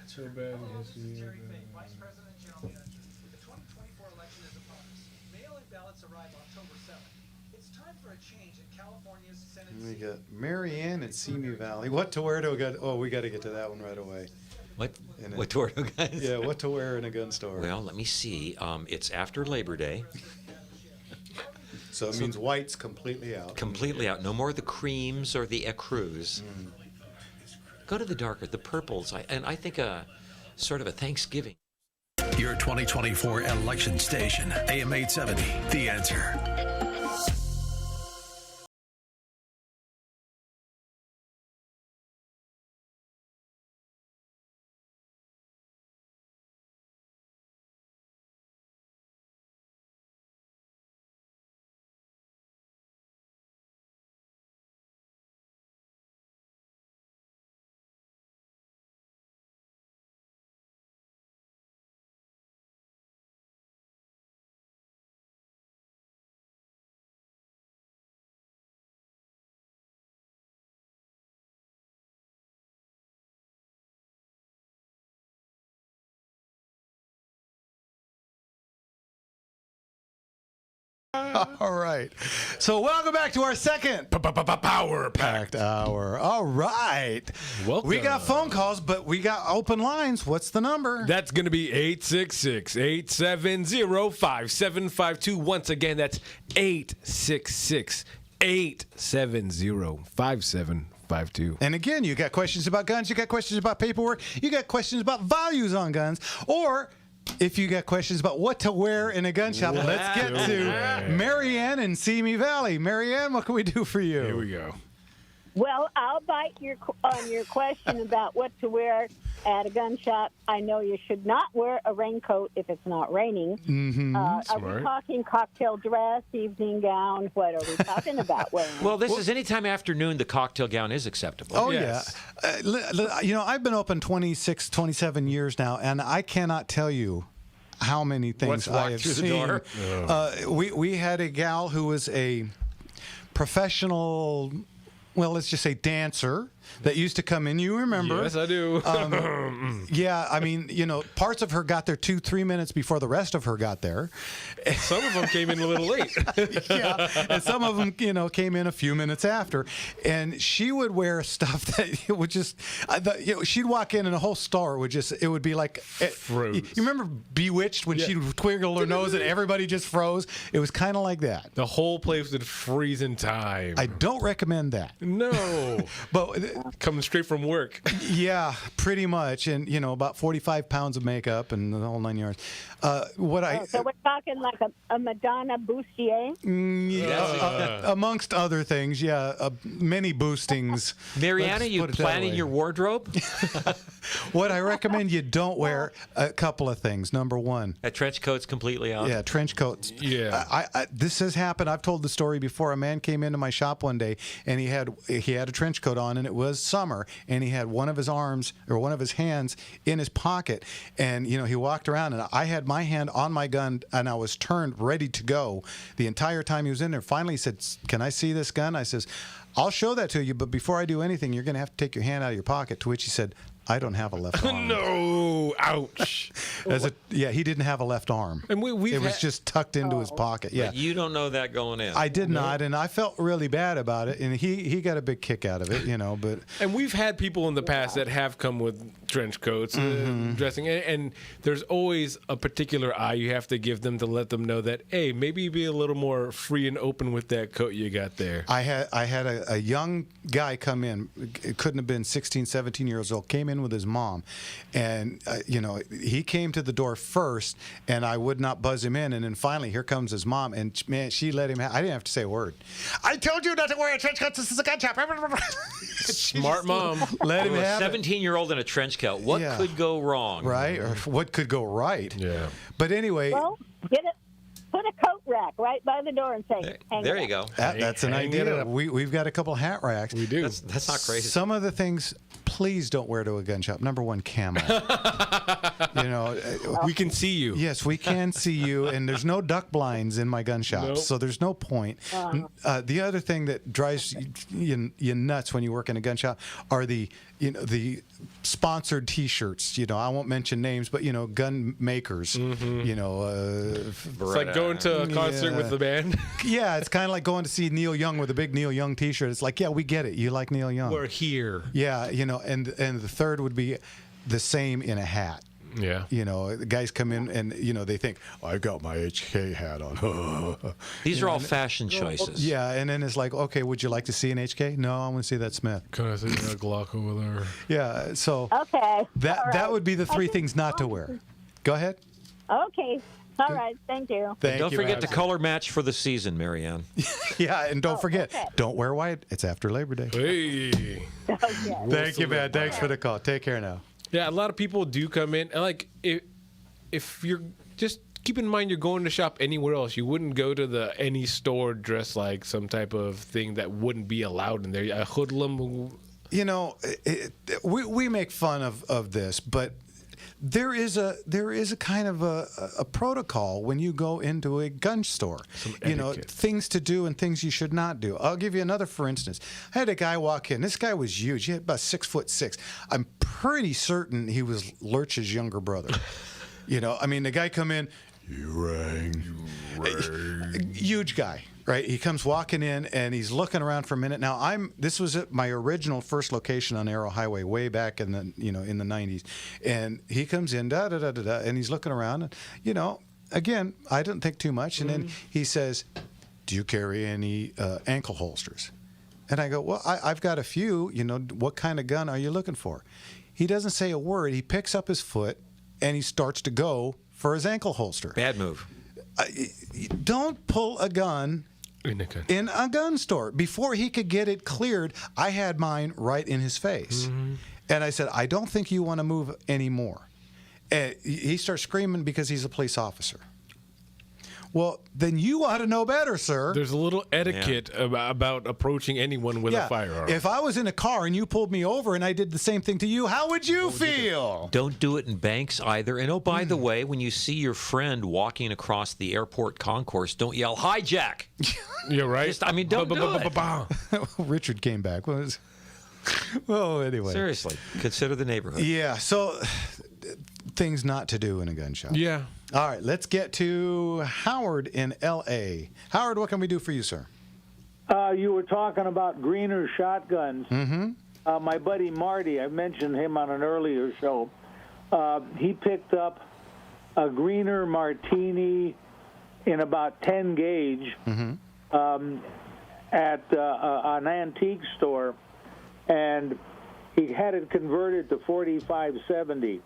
So bad in history. Vice President Joe, the 2024 election is upon us. Mail-in ballots arrive October 7th. It's time for a change in California's Senate We seat. got Marianne and Simi Valley. What to wear to a gun? Oh, we got to get to that one right away. What to wear, guys? Yeah, what to wear in a gun store. Well, let me see. It's after Labor Day. So it means white's completely out. Completely out. No more the creams or the ecrues. Go to the darker, the purples, and I think sort of a Thanksgiving. Your 2024 election station, AM 870, The Answer. All right. So welcome back to our second Power Packed Hour. All right. Welcome. We got phone calls, but we got open lines. What's the number? That's going to be 866-870-5752. Once again, that's 866-870-5752. And again, you got questions about guns, you got questions about paperwork, you got questions about values on guns, or if you got questions about what to wear in a gun shop, let's get to Marianne in Simi Valley. Marianne, what can we do for you? Here we go. Well, I'll bite on your question about what to wear at a gun shop. I know you should not wear a raincoat if it's not raining. Mm-hmm. Are we talking cocktail dress, evening gown? What are we talking about wearing? Well, this is anytime afternoon the cocktail gown is acceptable. Oh, Yes. yeah. I've been open 26, 27 years now, and I cannot tell you how many things What's walked I have through the seen. door? We had a gal who was a professional, well, let's just say dancer that used to come in. You remember? Yes, I do. Yeah, I mean, parts of her got there 2-3 minutes before the rest of her got there. Some of them came in a little late. Yeah, and some of them, came in a few minutes after. And she would wear stuff that it would just, she'd walk in and the whole store would just, it would be like, Froze. You remember Bewitched when she'd twiggle her nose and everybody just froze? It was kind of like that. The whole place would freeze in time. I don't recommend that. No. But coming straight from work. Yeah, pretty much. And, about 45 pounds of makeup and the whole 9 yards. So we're talking like a Madonna bustier? Amongst other things, many boostings. Mariana, you planning your wardrobe? What I recommend you don't wear, a couple of things. Number one. A trench coat's completely out. Yeah, trench coats. Yeah. This has happened. I've told the story before. A man came into my shop one day, and he had a trench coat on, and it was summer, and he had one of his arms or one of his hands in his pocket, and he walked around, and I had my hand on my gun, and I was turned ready to go the entire time he was in there. Finally, he said, "Can I see this gun?" I says, "I'll show that to you, but before I do anything, you're going to have to take your hand out of your pocket." To which he said, "I don't have a left arm." No, ouch. He didn't have a left arm. And it was just tucked into his pocket. Yeah, But you don't know that going in. I did not, and I felt really bad about it, and he got a big kick out of it, But and we've had people in the past that have come with trench coats, dressing, and there's always a particular eye you have to give them to let them know that, hey, maybe be a little more free and open with that coat you got there. I had a young guy come in. It couldn't have been 16, 17 years old. Came in with his mom, and he came to the door first, and I would not buzz him in, and then finally here comes his mom, and man, she let him. I didn't have to say a word. I told you not to wear a trench coat. This is a gun shop. Smart mom. Let him have a 17-year-old in a trench coat. What could go wrong? Right, or what could go right? Yeah. But anyway, well, get it. Put a coat rack right by the door and say, hang there it you up. go. That's an idea. We've got a couple hat racks. We do. That's not crazy. Some of the things, please don't wear to a gun shop. Number one, camo. We can see you. Yes, we can see you, and there's no duck blinds in my gun shop, Nope. so there's no point. The other thing that drives you nuts when you work in a gun shop are the sponsored T-shirts. I won't mention names, but gun makers. It's like going to a concert with the band. Yeah, it's kind of like going to see Neil Young with a big Neil Young T-shirt. It's like, yeah, we get it. You like Neil Young. We're here. Yeah, and the third would be the same in a hat. Yeah. You know, the guys come in and, you know, they think, oh, I got my HK hat on. These are all fashion choices. Yeah, and then it's like, okay, would you like to see an HK? No, I want to see that Smith. Can I see that Glock over there? Yeah, so Okay. that would be the three things not to wear. Go ahead. Okay. All right. Thank you. Don't forget to color match for the season, Marianne. Yeah, and don't forget, don't wear white. It's after Labor Day. Hey. Thank you, man. Thanks for the call. Take care now. Yeah, a lot of people do come in. And like, if you're just keep in mind you're going to shop anywhere else, you wouldn't go to any store dressed like some type of thing that wouldn't be allowed in there. A hoodlum. You know, we make fun of this, but there is a kind of a protocol when you go into a gun store. You know, things to do and things you should not do. I'll give you another for instance. I had a guy walk in. This guy was huge. He had about 6'6". I'm pretty certain he was Lurch's younger brother. You know, I mean, the guy come in. You rang. Huge guy. Right, he comes walking in and he's looking around for a minute. Now this was at my original first location on Arrow Highway way back in the in the 90s, and he comes in and he's looking around and again I didn't think too much, and then he says, "Do you carry any ankle holsters?" And I go, "Well, I've got a few. You know, what kind of gun are you looking for?" He doesn't say a word. He picks up his foot and he starts to go for his ankle holster. Bad move. Don't pull a gun in a gun store. Before he could get it cleared, I had mine right in his face. And I said, I don't think you want to move anymore. And he starts screaming because he's a police officer. Well, then you ought to know better, sir. There's a little etiquette about approaching anyone with a firearm. If I was in a car and you pulled me over and I did the same thing to you, how would you feel? Don't do it in banks either. And oh, by the way, when you see your friend walking across the airport concourse, don't yell, hijack. You're right. Don't do it. Richard came back. Well, anyway. Seriously, consider the neighborhood. Yeah, so things not to do in a gun shop. Yeah. All right, let's get to Howard in L.A. Howard, what can we do for you, sir? You were talking about greener shotguns. Mm-hmm. My buddy Marty, I mentioned him on an earlier show. He picked up a greener Martini in about 10 gauge at an antique store, and he had it converted to 45-70.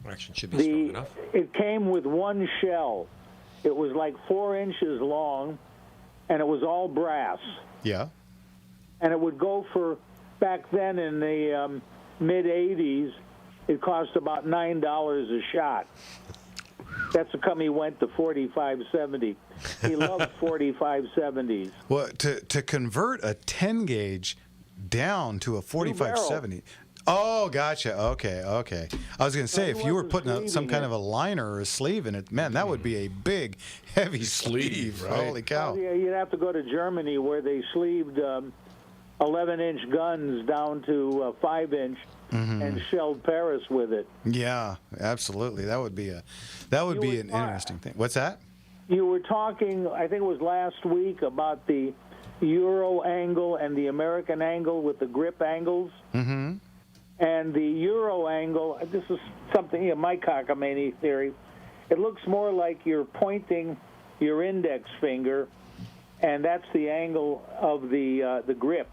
Action should be strong enough. It came with one shell. It was like 4 inches long, and it was all brass. Yeah. And it would go for, back then in the mid-'80s, it cost about $9 a shot. That's how come he went to 45-70. He loved 45-70s. Well, to convert a 10 gauge down to a 45-70. Oh, gotcha. Okay. I was going to say, if you were putting some kind of a liner or a sleeve in it, man, that would be a big, heavy sleeve. Right? Holy cow. Yeah, you'd have to go to Germany where they sleeved 11-inch guns down to 5-inch and shelled Paris with it. Yeah, absolutely. That would be an interesting thing. What's that? You were talking, I think it was last week, about the Euro angle and the American angle with the grip angles. Mm-hmm. And the Euro angle, this is something, my cockamamie theory, it looks more like you're pointing your index finger, and that's the angle of the grip.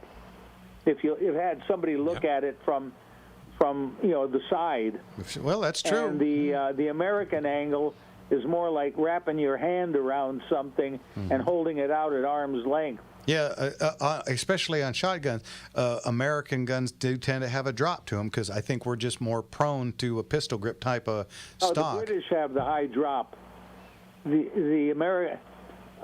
If you had somebody look at it from the side. Well, that's true. And the American angle is more like wrapping your hand around something and holding it out at arm's length. Yeah, especially on shotguns, American guns do tend to have a drop to them because I think we're just more prone to a pistol grip type of stock. The British have the high drop. The American.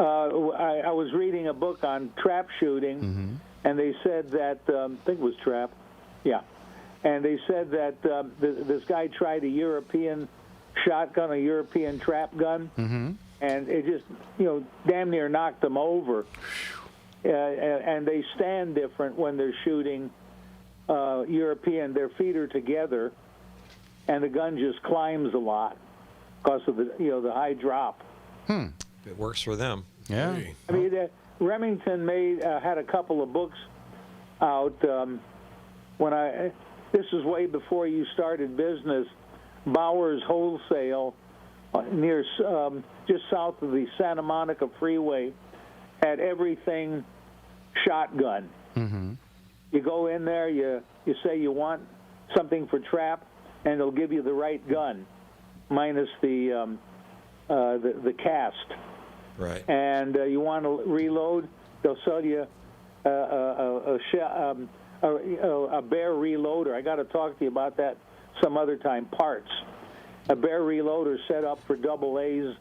I was reading a book on trap shooting, and they said that I think it was trap, and they said that this guy tried a European shotgun, a European trap gun, and it just damn near knocked him over. And they stand different when they're shooting European. Their feet are together, and the gun just climbs a lot because of the high drop. It works for them. Yeah. I mean, Remington had a couple of books out this is way before you started business. Bowers Wholesale near just south of the Santa Monica Freeway had everything shotgun. Mm-hmm. You go in there, you say you want something for trap, and they'll give you the right gun, minus the cast. Right. And you want to reload, they'll sell you a Bear reloader. I got to talk to you about that some other time. Parts. A Bear reloader set up for double A's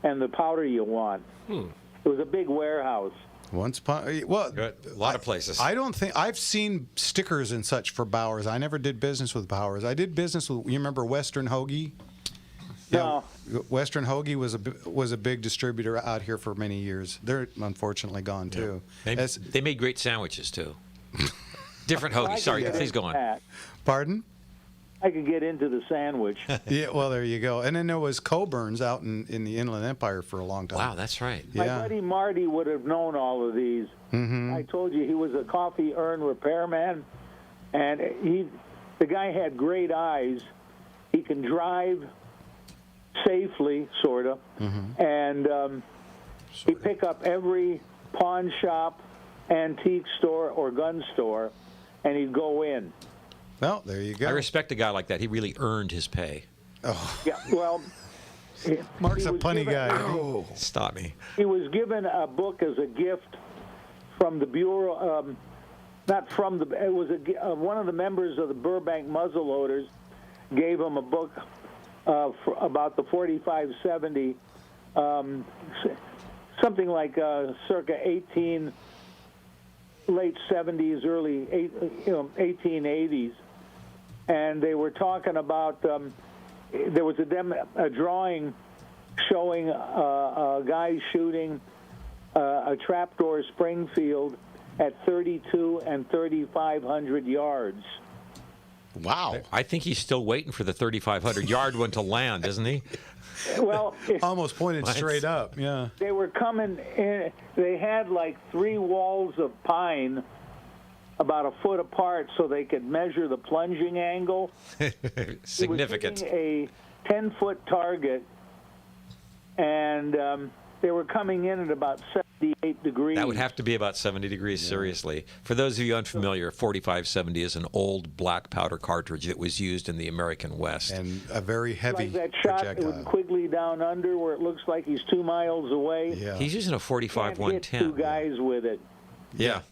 and the powder you want. It was a big warehouse. Well, Good. A lot of places. I don't think I've seen stickers and such for Bowers. I never did business with Bowers. I did business with. You remember Western Hoagie? No. Yeah, Western Hoagie was a big distributor out here for many years. They're unfortunately gone too. They made great sandwiches too. Different hoagies. Sorry, please go on. Pardon? I could get into the sandwich. Yeah, well, there you go. And then there was Coburn's out in the Inland Empire for a long time. Wow, that's right. My Yeah. buddy Marty would have known all of these. Mm-hmm. I told you he was a coffee urn repairman, and the guy had great eyes. He can drive safely, sort of, and he'd pick up every pawn shop, antique store, or gun store, and he'd go in. Well, there you go. I respect a guy like that. He really earned his pay. Oh. Yeah, well, Mark's a punny guy. Oh, stop me. He was given a book as a gift from the Bureau, not from the, it was one of the members of the Burbank muzzleloaders gave him a book about the 4570, something like circa late 70s, early 1880s. And they were talking about, there was a drawing showing a guy shooting a trapdoor Springfield at 32 and 3,500 yards. Wow. I think he's still waiting for the 3,500-yard one to land, isn't he? Well, almost pointed straight up, yeah. They were coming in, they had like 3 walls of pine about a foot apart so they could measure the plunging angle. Significant. He was hitting a 10-foot target, and they were coming in at about 78 degrees. That would have to be about 70 degrees, seriously. For those of you unfamiliar, 4570 is an old black powder cartridge that was used in the American West. And a very heavy like that shot projectile. with Quigley down under where it looks like he's 2 miles away. Yeah. He's using a 45 Can't hit 110. 2 guys with it. Yeah.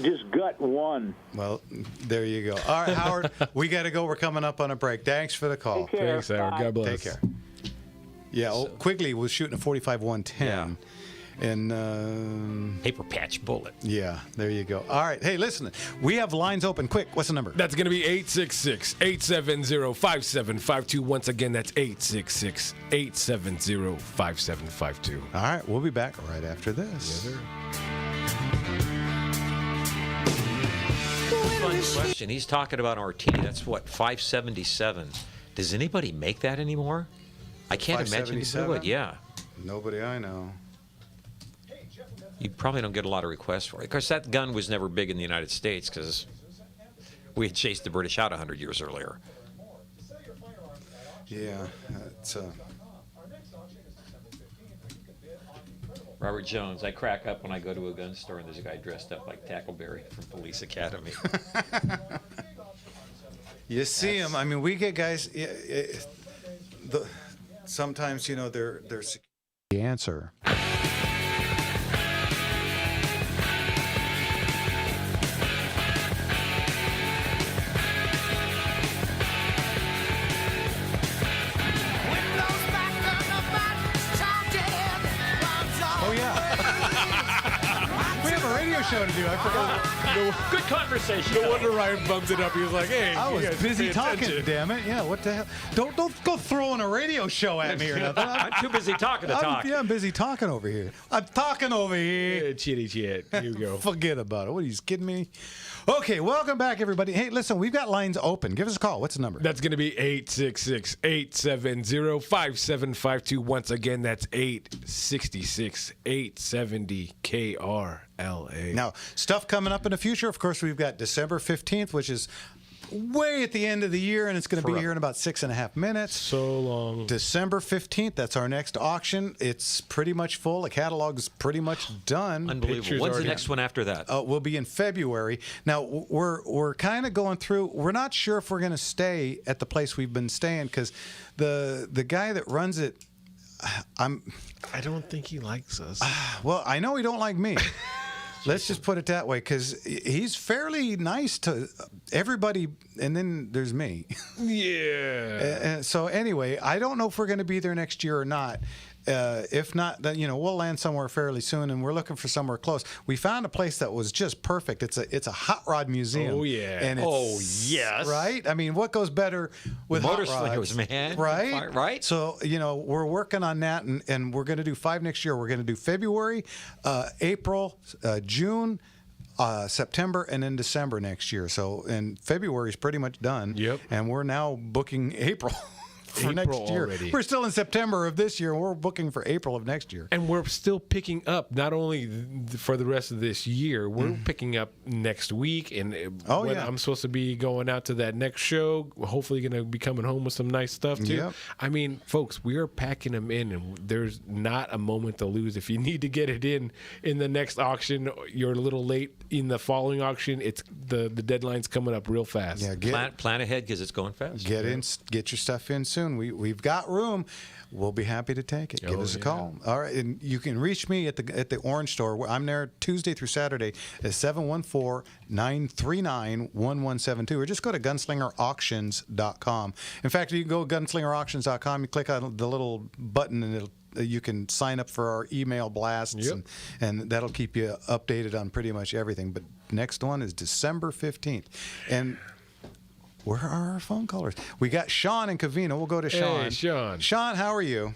Just gut one. Well, there you go. All right, Howard, we got to go. We're coming up on a break. Thanks for the call. Take care. Thanks, Howard. God bless. Take care. Yeah, Quigley was shooting a 45 110. And paper patch bullet. Yeah, there you go. All right. Hey, listen, we have lines open. Quick, what's the number? That's going to be 866-870-5752. Once again, that's 866-870-5752. All right, we'll be back right after this. Yes, sir. Fun question. He's talking about Martini. That's what, 577. Does anybody make that anymore? I can't imagine they would. Yeah. Nobody I know. You probably don't get a lot of requests for it. Of course, that gun was never big in the United States because we had chased the British out 100 years earlier. Yeah, it's Robert Jones, I crack up when I go to a gun store and there's a guy dressed up like Tackleberry from Police Academy. You see him. I mean, we get guys. Sometimes, you know, they're the answer. Oh yeah. We have a radio show to do. I forgot. Good conversation. No wonder Ryan bumped it up. He was like, "Hey, I was you guys busy pay talking. attention." Damn it! Yeah, what the hell? Don't go throwing a radio show at me or nothing. I'm too busy talking to talk. Yeah, I'm busy talking over here. I'm talking over here. Yeah, chitty chit. Here you go. Forget about it. What are you kidding me? Okay, welcome back, everybody. Hey, listen, we've got lines open. Give us a call. What's the number? That's going to be 866-870-5752. Once again, that's 866-870-KRLA. Now, stuff coming up in the future. Of course, we've got December 15th, which is way at the end of the year, and it's going to be here in about 6.5 minutes. So long. December 15th, that's our next auction. It's pretty much full. The catalog's pretty much done. Unbelievable. When's the next one after that? We'll be in February. Now, we're kind of going through. We're not sure if we're going to stay at the place we've been staying because the guy that runs it, I don't think he likes us. Well, I know he don't like me. Let's just put it that way, because he's fairly nice to everybody, and then there's me. Yeah. And so anyway, I don't know if we're going to be there next year or not. If not, then we'll land somewhere fairly soon, and we're looking for somewhere close. We found a place that was just perfect. It's a hot rod museum. Oh yeah. And yes. Right. I mean, what goes better with motor hot rods, slingers, man? Right. Right. So we're working on that, and we're going to do 5 next year. We're going to do February, April, June. September and then December next year. So, and February is pretty much done. Yep. And we're now booking April. For next year. Already. We're still in September of this year. We're booking for April of next year. And we're still picking up, not only for the rest of this year, we're picking up next week. And I'm supposed to be going out to that next show. Hopefully going to be coming home with some nice stuff, too. Yep. I mean, folks, we are packing them in, and there's not a moment to lose. If you need to get it in the next auction, you're a little late in the following auction. It's the deadline's coming up real fast. Yeah, plan ahead because it's going fast. Get your stuff in soon. We've got room. We'll be happy to take it. Give us a call. All right, and you can reach me at the Orange Store. I'm there Tuesday through Saturday at 714-939-1172, or just go to gunslingerauctions.com. In fact, if you go to gunslingerauctions.com, you click on the little button, and you can sign up for our email blasts, and that'll keep you updated on pretty much everything. But next one is December 15th, and where are our phone callers? We got Sean and Covina. We'll go to Sean. Hey, Sean. Sean, how are you?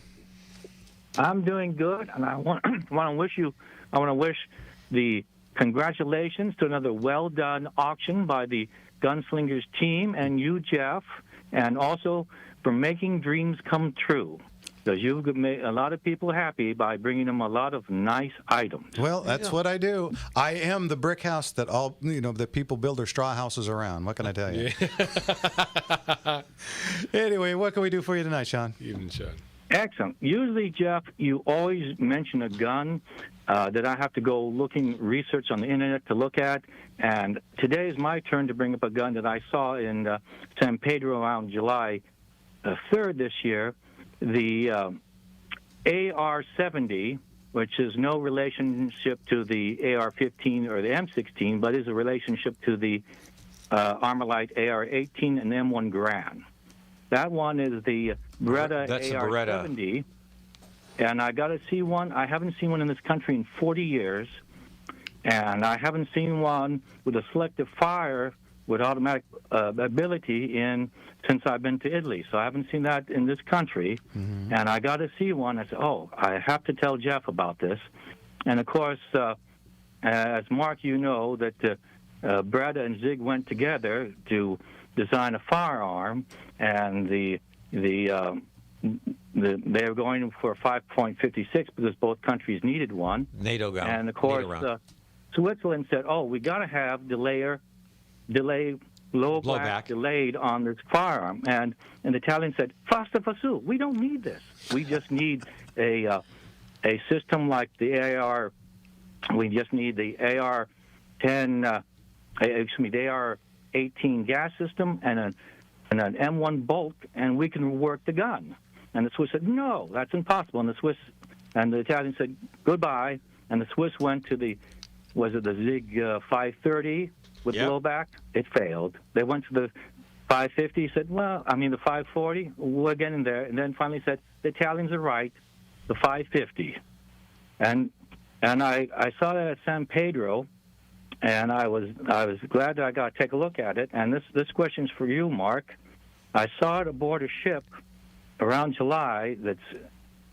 I'm doing good, and I want to wish the congratulations to another well done auction by the Gunslingers team and you, Jeff, and also for making dreams come true. Because you've made a lot of people happy by bringing them a lot of nice items. Well, that's what I do. I am the brick house that that people build their straw houses around. What can I tell you? Yeah. Anyway, what can we do for you tonight, Sean? Even Sean. Excellent. Usually, Jeff, you always mention a gun that I have to go research on the internet to look at. And today is my turn to bring up a gun that I saw in San Pedro around July 3rd this year. The AR-70, which is no relationship to the AR-15 or the M16, but is a relationship to the Armalite AR-18 and M1 Garand. That one is the Beretta AR-70, and I got to see one. I haven't seen one in this country in 40 years, and I haven't seen one with a selective fire with automatic ability since I've been to Italy. So I haven't seen that in this country. Mm-hmm. And I got to see one. I said, I have to tell Jeff about this. And, of course, as Mark, you know, that Beretta and Zig went together to design a firearm, and they're going for 5.56 because both countries needed one. NATO gun. And, of course, Switzerland said, we got to have delay low blast delayed on this firearm. And the Italians said, Fasta Fasu, we don't need this. We just need a system like the AR. We just need the AR-10, the AR-18 gas system and an M1 bolt, and we can work the gun. And the Swiss said, no, that's impossible. And the Italians said, goodbye. And the Swiss went to the Zig 530 with blowback? It failed. They went to the 550, said, the 540, we're getting there. And then finally said, the Italians are right, the 550. And I saw that at San Pedro, and I was glad that I got to take a look at it. And this question's for you, Mark. I saw it aboard a ship around July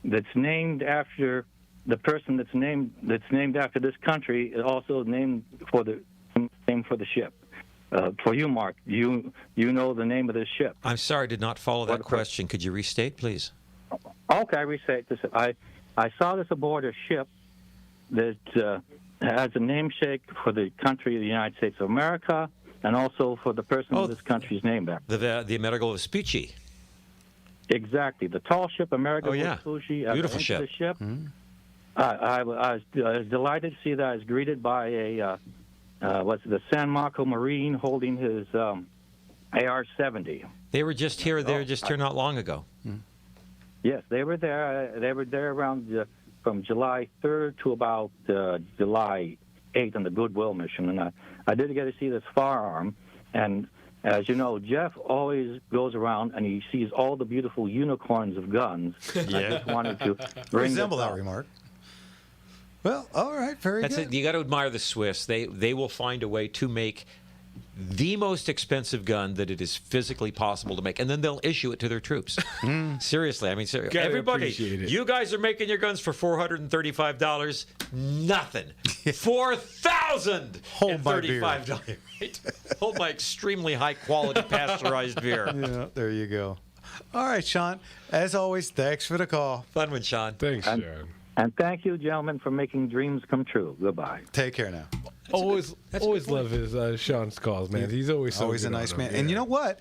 that's named after the person that's named after this country, also named for the ship. For you, Mark, you know the name of this ship. I'm sorry, I did not follow that question. Could you restate, please? Okay, I restate this. I saw this aboard a ship that has a namesake for the country of the United States of America, and also for the person with this country's name there. The Amerigo Vespucci. Exactly, the tall ship Amerigo Vespucci. Beautiful ship. The ship. I was delighted to see that I was greeted by the San Marco Marine holding his AR-70. They were just here. They were just here not long ago. Yes, they were there. They were there around from July 3rd to about July 8th on the Goodwill mission, and I did get to see this firearm. And as you know, Jeff always goes around and he sees all the beautiful unicorns of guns. I just wanted to resemble that remark. Well, all right, very good. That's it. You got to admire the Swiss. They will find a way to make the most expensive gun that it is physically possible to make, and then they'll issue it to their troops. Seriously, I mean, everybody, you guys are making your guns for $435. Nothing. $4,035. Right? Hold my extremely high quality pasteurized beer. Yeah, there you go. All right, Sean. As always, thanks for the call. Fun one, Sean. Thanks, Sean. And thank you, gentlemen, for making dreams come true. Goodbye. Take care now. Always love his Sean's calls, man. He's always so always a good nice on man. them. And you know what?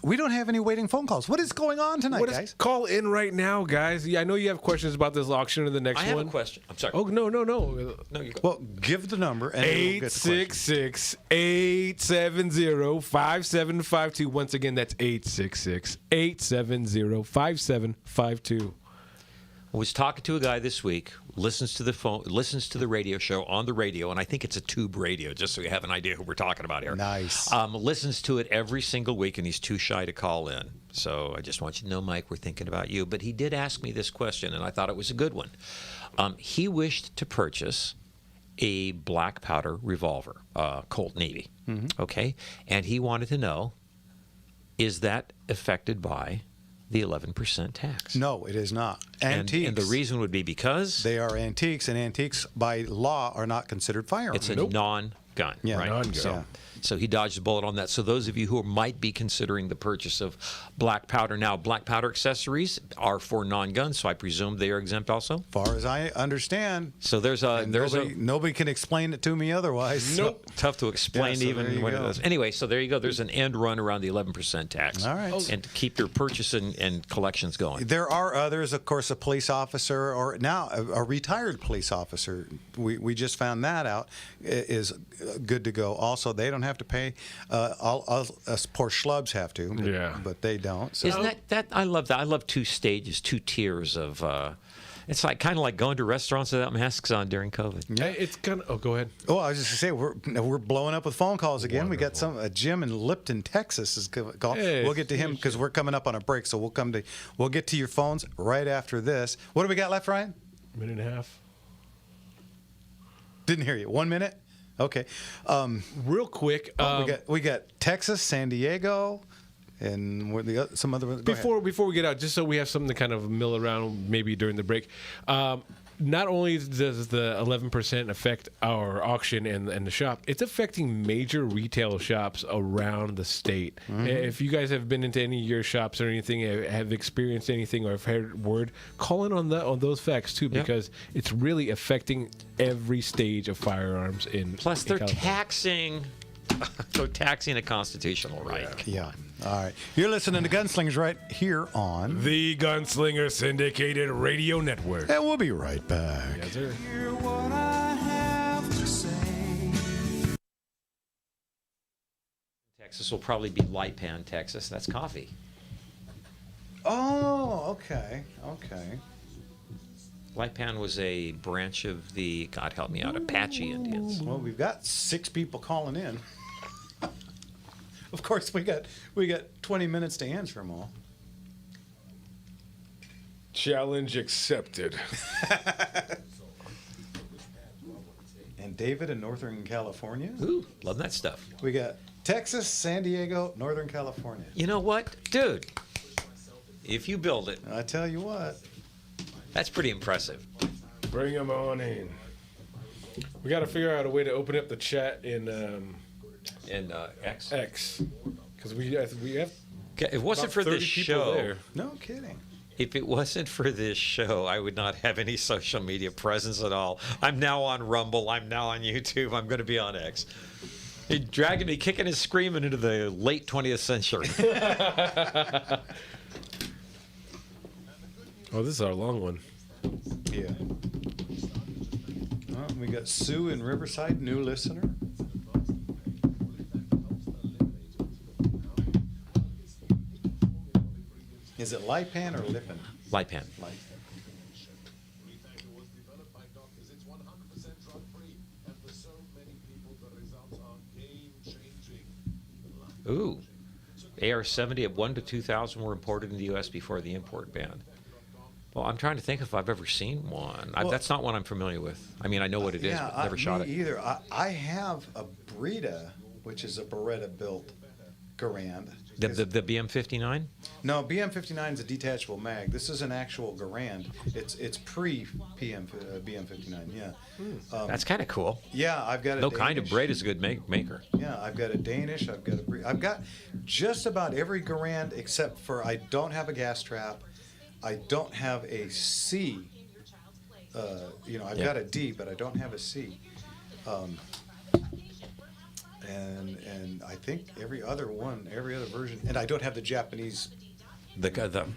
We don't have any waiting phone calls. What is going on tonight, guys? Call in right now, guys. Yeah, I know you have questions about this auction or the next one. I have a question. I'm sorry. Oh, no. No, you go. Well, give the number. And 866-870-5752. Once again, that's 866-870-5752. I was talking to a guy this week, listens to the radio show on the radio, and I think it's a tube radio, just so you have an idea who we're talking about here. Nice. Listens to it every single week, and he's too shy to call in. So I just want you to know, Mike, we're thinking about you. But he did ask me this question, and I thought it was a good one. He wished to purchase a black powder revolver, Colt Navy, okay? And he wanted to know, is that affected by the 11% tax? No, it is not. Antiques. And the reason would be because? They are antiques, and antiques by law are not considered firearms. It's a non-gun, Yeah, right? non-gun. So he dodged a bullet on that. So those of you who might be considering the purchase of black powder now, black powder accessories are for non-guns, so I presume they are exempt also? Far as I understand. So nobody can explain it to me otherwise. Nope. So. Tough to explain even when it is. Anyway, so there you go. There's an end run around the 11% tax. All right. And to keep your purchase and collections going. There are others, of course, a police officer or now a retired police officer. We just found that out is good to go. Also, they don't have to pay. Us poor schlubs have to, but they don't. So. Isn't that I love that. I love two stages, two tiers of. It's like kind of like going to restaurants without masks on during COVID. Yeah, it's kind of. Oh, go ahead. Oh, I was just gonna say we're blowing up with phone calls again. Wonderful. We got Jim in Lipton, Texas is called. Hey, we'll get to him because we're coming up on a break. So we'll get to your phones right after this. What do we got left, Ryan? Minute and a half. Didn't hear you. 1 minute. Okay. Real quick. We got Texas, San Diego, and some other. Before we get out, just so we have something to kind of mill around maybe during the break. Not only does the 11% affect our auction and the shop, it's affecting major retail shops around the state. Mm-hmm. If you guys have been into any of your shops or anything, have experienced anything or have heard word, call in on those facts too, because it's really affecting every stage of firearms in. Plus, they're taxing a constitutional right. Yeah. All right. You're listening to Gunslingers right here on the Gunslinger Syndicated Radio Network. And we'll be right back. Yes, sir. Hear what I have to say. Texas will probably be Lipan, Texas. That's coffee. Oh, okay. Lipan was a branch of the, God help me out, Apache Indians. Well, we've got 6 people calling in. Of course, we got 20 minutes to answer them all. Challenge accepted. And David in Northern California. Ooh, love that stuff. We got Texas, San Diego, Northern California. You know what, dude? If you build it, I tell you what, that's pretty impressive. Bring them on in. We got to figure out a way to open up the chat in X. Because we have. It wasn't for this show. There. No kidding. If it wasn't for this show, I would not have any social media presence at all. I'm now on Rumble. I'm now on YouTube. I'm going to be on X. He's dragging me, kicking and screaming into the late 20th century. Oh, this is our long one. Yeah. Well, we got Sue in Riverside, new listener. Is it Lipan or Lipan? Lipan. Ooh. AR-70 at 1 to 2,000 were imported in the U.S. before the import ban. Well, I'm trying to think if I've ever seen one. That's not one I'm familiar with. I mean, I know what it is, but never shot it. Either. I have a Brita, which is a Beretta-built Garand. The BM-59? No, BM-59 is a detachable mag. This is an actual Garand. It's BM-59. Yeah. That's kind of cool. Yeah, I've got a No Danish. kind of braid is a good maker. Yeah, I've got a Danish. I've got just about every Garand except for I don't have a gas trap. I don't have a C. I've got a D, but I don't have a C. And I think every other version, and I don't have the Japanese.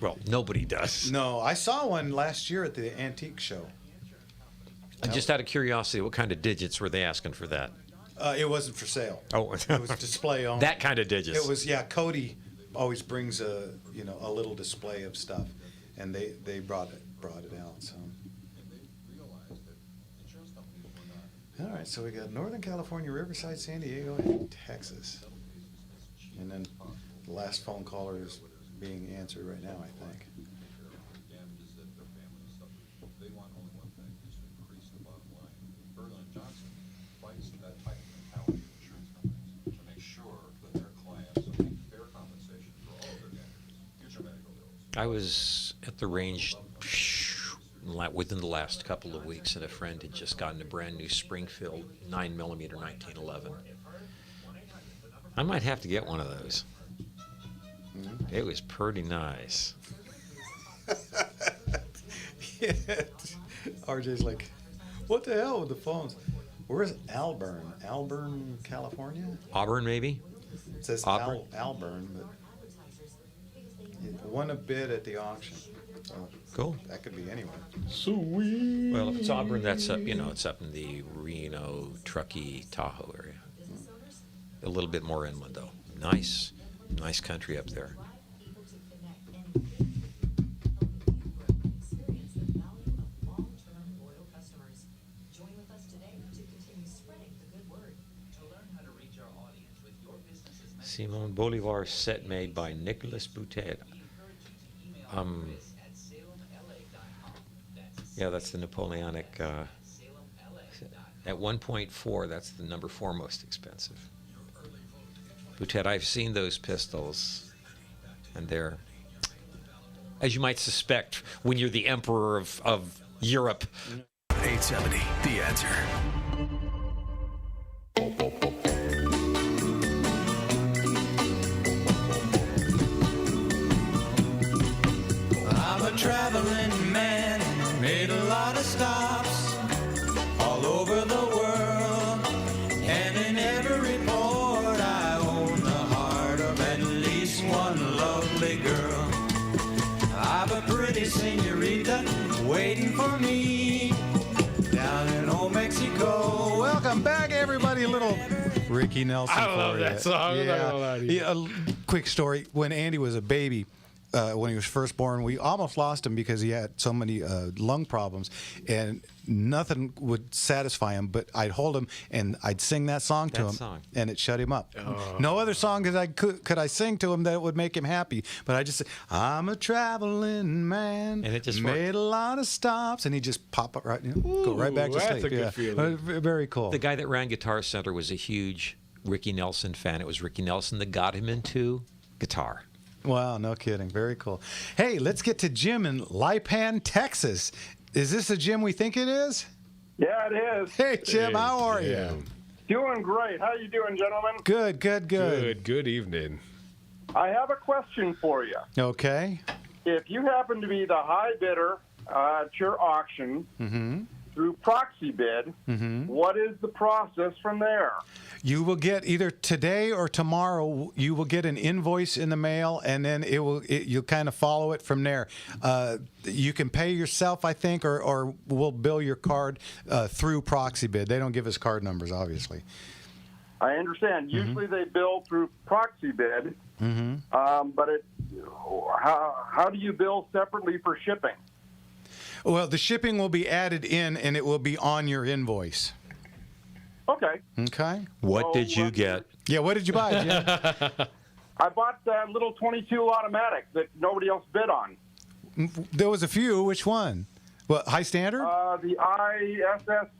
Well, nobody does. No, I saw one last year at the antique show. Just out of curiosity, what kind of digits were they asking for that? It wasn't for sale. Oh, it was display only. That kind of digits. It was, Cody always brings a little display of stuff, and they brought it out. So. All right, so we got Northern California, Riverside, San Diego, and Texas. And then the last phone caller is being answered right now, I think. I was at the range within the last couple of weeks, and a friend had just gotten a brand new Springfield 9mm 1911. I might have to get one of those. It was pretty nice. Yeah. RJ's like, what the hell with the phones? Where's Alburn? Alburn, California? Auburn, maybe? It says Auburn. Alburn, but it won a bid at the auction. So cool. That could be anywhere. Sweet. Well, if it's Auburn, that's up. It's up in the Reno, Truckee, Tahoe area. A little bit more inland, though. Nice country up there. Simon Bolivar set made by Nicolas Boutet. Yeah, that's the Napoleonic. At 1.4, that's the number 4 most expensive. Boutet, I've seen those pistols, and they're, as you might suspect, when you're the emperor of Europe. 870, The Answer. I'm a traveling man, made a lot of stops all over the world, and in every port I own the heart of at least one lovely girl. I've a pretty senorita waiting for me down in old Mexico. Welcome back, everybody. Little Ricky Nelson. I love for that you. song. Yeah. A quick story. When Andy was a baby, when he was first born, we almost lost him because he had so many lung problems, and nothing would satisfy him. But I'd hold him and I'd sing that song to him, and it shut him up. Oh. No other song that I could I sing to him that would make him happy. But I just said, I'm a traveling man, and it just made a lot of stops, and he just pop up go right back to that's sleep. a good feeling. Very cool. The guy that ran Guitar Center was a huge Ricky Nelson fan. It was Ricky Nelson that got him into guitar. Wow, no kidding. Very cool. Hey, let's get to Jim in Lipan, Texas. Is this the Jim we think it is? Yeah, it is. Hey, Jim, how are you? Doing great. How you doing, gentlemen? Good. Good evening. I have a question for you. Okay. If you happen to be the high bidder at your auction, through proxy bid. What is the process from there? You will get either today or tomorrow. You will get an invoice in the mail, and then you'll kind of follow it from there. You can pay yourself, I think, or we'll bill your card through proxy bid. They don't give us card numbers, obviously. I understand. Usually they bill through proxy bid, but how do you bill separately for shipping? Well, the shipping will be added in, and it will be on your invoice. Okay. Okay. What did you get? Yeah, what did you buy, Jim? I bought that little 22 automatic that nobody else bid on. There was a few. Which one? What, high standard? The ISSC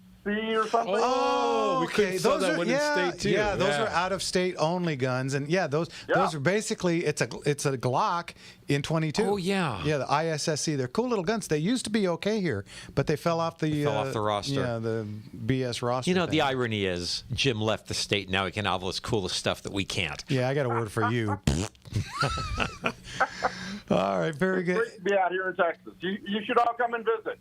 or something. Oh, we couldn't sell that one in state too. Yeah, those are out of state only guns, and those are basically it's a Glock in 22. Oh yeah, yeah, the ISSC. They're cool little guns. They used to be okay here, but they fell off the roster. Yeah, the BS roster. You know, thing. the irony is Jim left the state. Now he can have all this coolest stuff that we can't. Yeah, I got a word for you. All right, very good. It's great to be out here in Texas. You should all come and visit.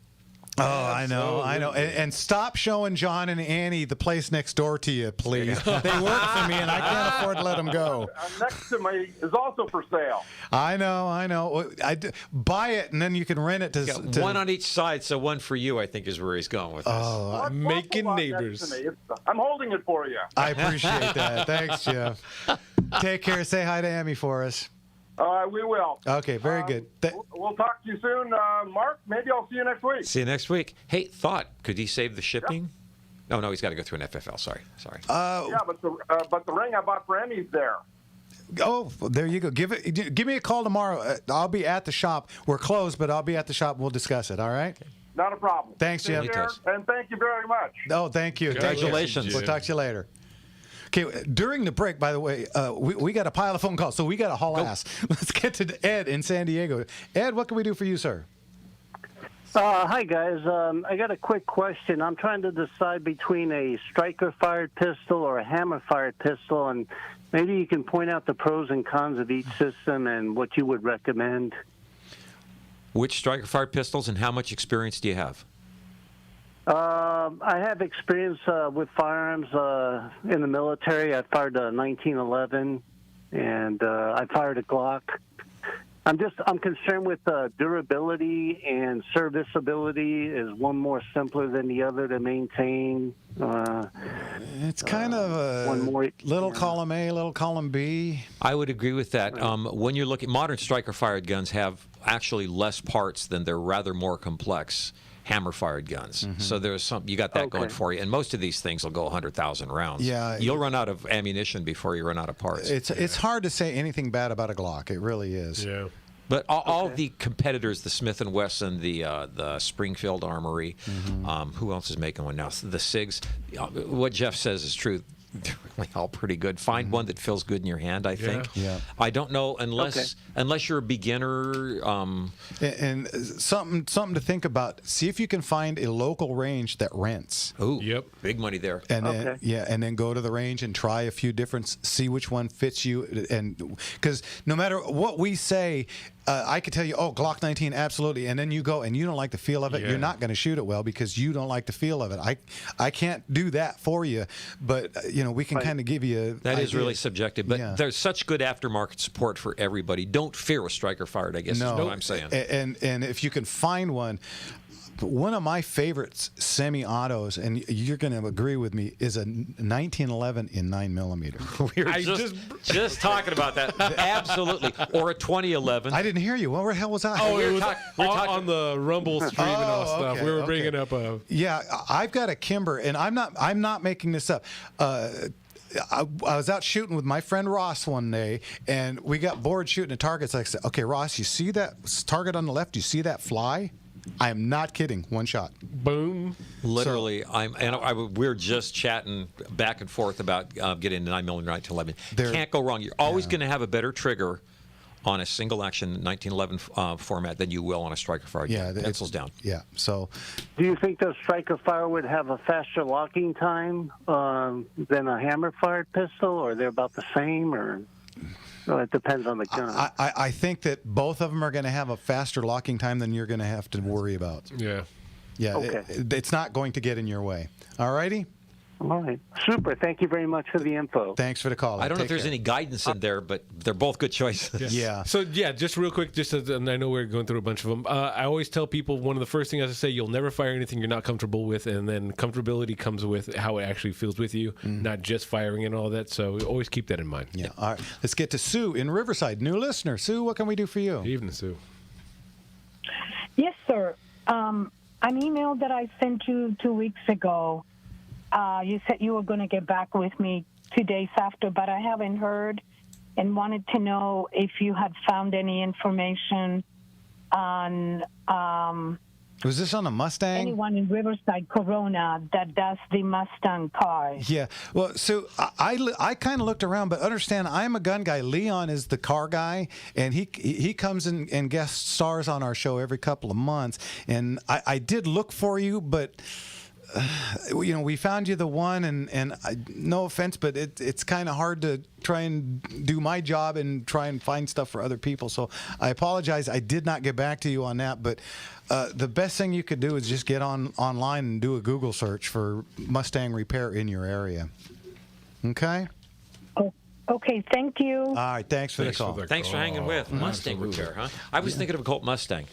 Oh, I know. And stop showing John and Annie the place next door to you, please. They work for me, and I can't afford to let them go. Next to me is also for sale. I know. Buy it, and then you can rent it to one on each side, so one for you, I think, is where he's going with this. Oh, making neighbors. I'm holding it for you. I appreciate that. Thanks, Jeff. Take care. Say hi to Amy for us. We will. Okay, very good. We'll talk to you soon. Mark, maybe I'll see you next week. See you next week. Hey, could he save the shipping? Oh, no, he's got to go through an FFL. Sorry. Yeah, but the ring I bought for Emmy's there. Oh, there you go. Give me a call tomorrow. I'll be at the shop. We're closed, but I'll be at the shop. We'll discuss it. All right? Not a problem. Thanks, Jim. And thank you very much. Oh, thank you. Congratulations. We'll talk to you later. Okay, during the break, by the way, we got a pile of phone calls, so we got to haul ass. Let's get to Ed in San Diego. Ed, what can we do for you, sir? Hi, guys. I got a quick question. I'm trying to decide between a striker-fired pistol or a hammer-fired pistol, and maybe you can point out the pros and cons of each system and what you would recommend. Which striker-fired pistols and how much experience do you have? I have experience with firearms in the military. I fired a 1911, and I fired a Glock. I'm concerned with durability and serviceability. Is one more simpler than the other to maintain? It's kind of a little column A, little column B. I would agree with that. When you're looking, modern striker-fired guns have actually less parts than they're rather more complex hammer-fired guns. So there's you got that going for you. And most of these things will go 100,000 rounds. Yeah, you'll run out of ammunition before you run out of parts. It's hard to say anything bad about a Glock. It really is. Yeah. But all the competitors, the Smith & Wesson, the Springfield Armory, who else is making one now? The SIGs. What Jeff says is true. They're really all pretty good. Find one that feels good in your hand, I think. Yeah. I don't know unless you're a beginner. And something to think about. See if you can find a local range that rents. Oh, yep, big money there. And then, and then go to the range and try a few different. See which one fits you. And because no matter what we say, I could tell you, Glock 19, absolutely. And then you go and you don't like the feel of it. You're not going to shoot it well because you don't like the feel of it. I can't do that for you, but we can kind of give you. That is really subjective, but there's such good aftermarket support for everybody. Don't fear a striker fired, I guess is what I'm saying. And if you can find one of my favorites semi-autos, and you're going to agree with me, is a 1911 in 9mm. We were just talking about that. Absolutely. Or a 2011. I didn't hear you. Where the hell was I? Oh, it was on the Rumble stream and all stuff. We were bringing up a... Yeah, I've got a Kimber, and I'm not making this up. I was out shooting with my friend Ross one day, and we got bored shooting at targets. I said, okay, Ross, you see that target on the left? You see that fly? I am not kidding. One shot. Boom. Literally, we're just chatting back and forth about getting a 9mm 1911. Can't go wrong. You're always going to have a better trigger on a single action 1911 format than you will on a striker fire. Pencils down. Yeah. So, do you think the striker fire would have a faster locking time than a hammer fired pistol, or they're about the same, or? Well, it depends on the gun. I think that both of them are going to have a faster locking time than you're going to have to worry about. Yeah. Yeah, Okay. it's not going to get in your way. All righty? All right. Super. Thank you very much for the info. Thanks for the call. I don't know if there's any guidance in there, but they're both good choices. Yeah. So, just real quick, and I know we're going through a bunch of them. I always tell people one of the first things I say, you'll never fire anything you're not comfortable with, and then comfortability comes with how it actually feels with you, not just firing and all that. So always keep that in mind. Yeah. All right. Let's get to Sue in Riverside. New listener. Sue, what can we do for you? Good evening, Sue. Yes, sir. An email that I sent you 2 weeks ago, you said you were going to get back with me 2 days after, but I haven't heard and wanted to know if you had found any information on Was this on a Mustang? anyone in Riverside, Corona, that does the Mustang cars. Yeah. Well, so I kind of looked around, but understand I'm a gun guy. Leon is the car guy, and he comes and guest stars on our show every couple of months. And I did look for you, but we found you the one, and no offense, but it's kind of hard to try and do my job and try and find stuff for other people. So I apologize. I did not get back to you on that, but the best thing you could do is just get online and do a Google search for Mustang repair in your area. Okay? Okay, thank you. All right, thanks for the call. Thanks for hanging with. Mustang repair, huh? I was thinking of a Colt Mustang.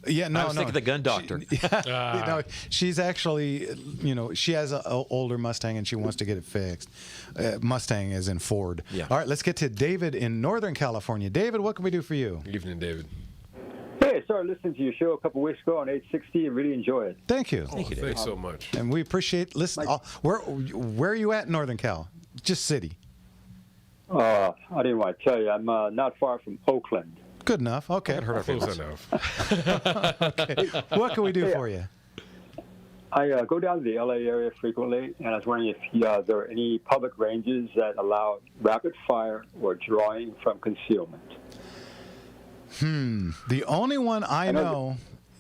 Yeah, no, I was thinking the gun doctor. She's actually, she has an older Mustang and she wants to get it fixed. Mustang is in Ford. Yeah. All right, let's get to David in Northern California. David, what can we do for you? Good evening, David. Hey, I started listening to your show a couple weeks ago on 860 and really enjoy it. Thank you. Thank you, David. Thanks so much. And we appreciate listening. Where are you at in Northern Cal? Just city. I didn't want to tell you, I'm not far from Oakland. Good enough. Okay. Close enough. Okay. What can we do for you? I go down to the LA area frequently, and I was wondering if there are any public ranges that allow rapid fire or drawing from concealment. The only one I know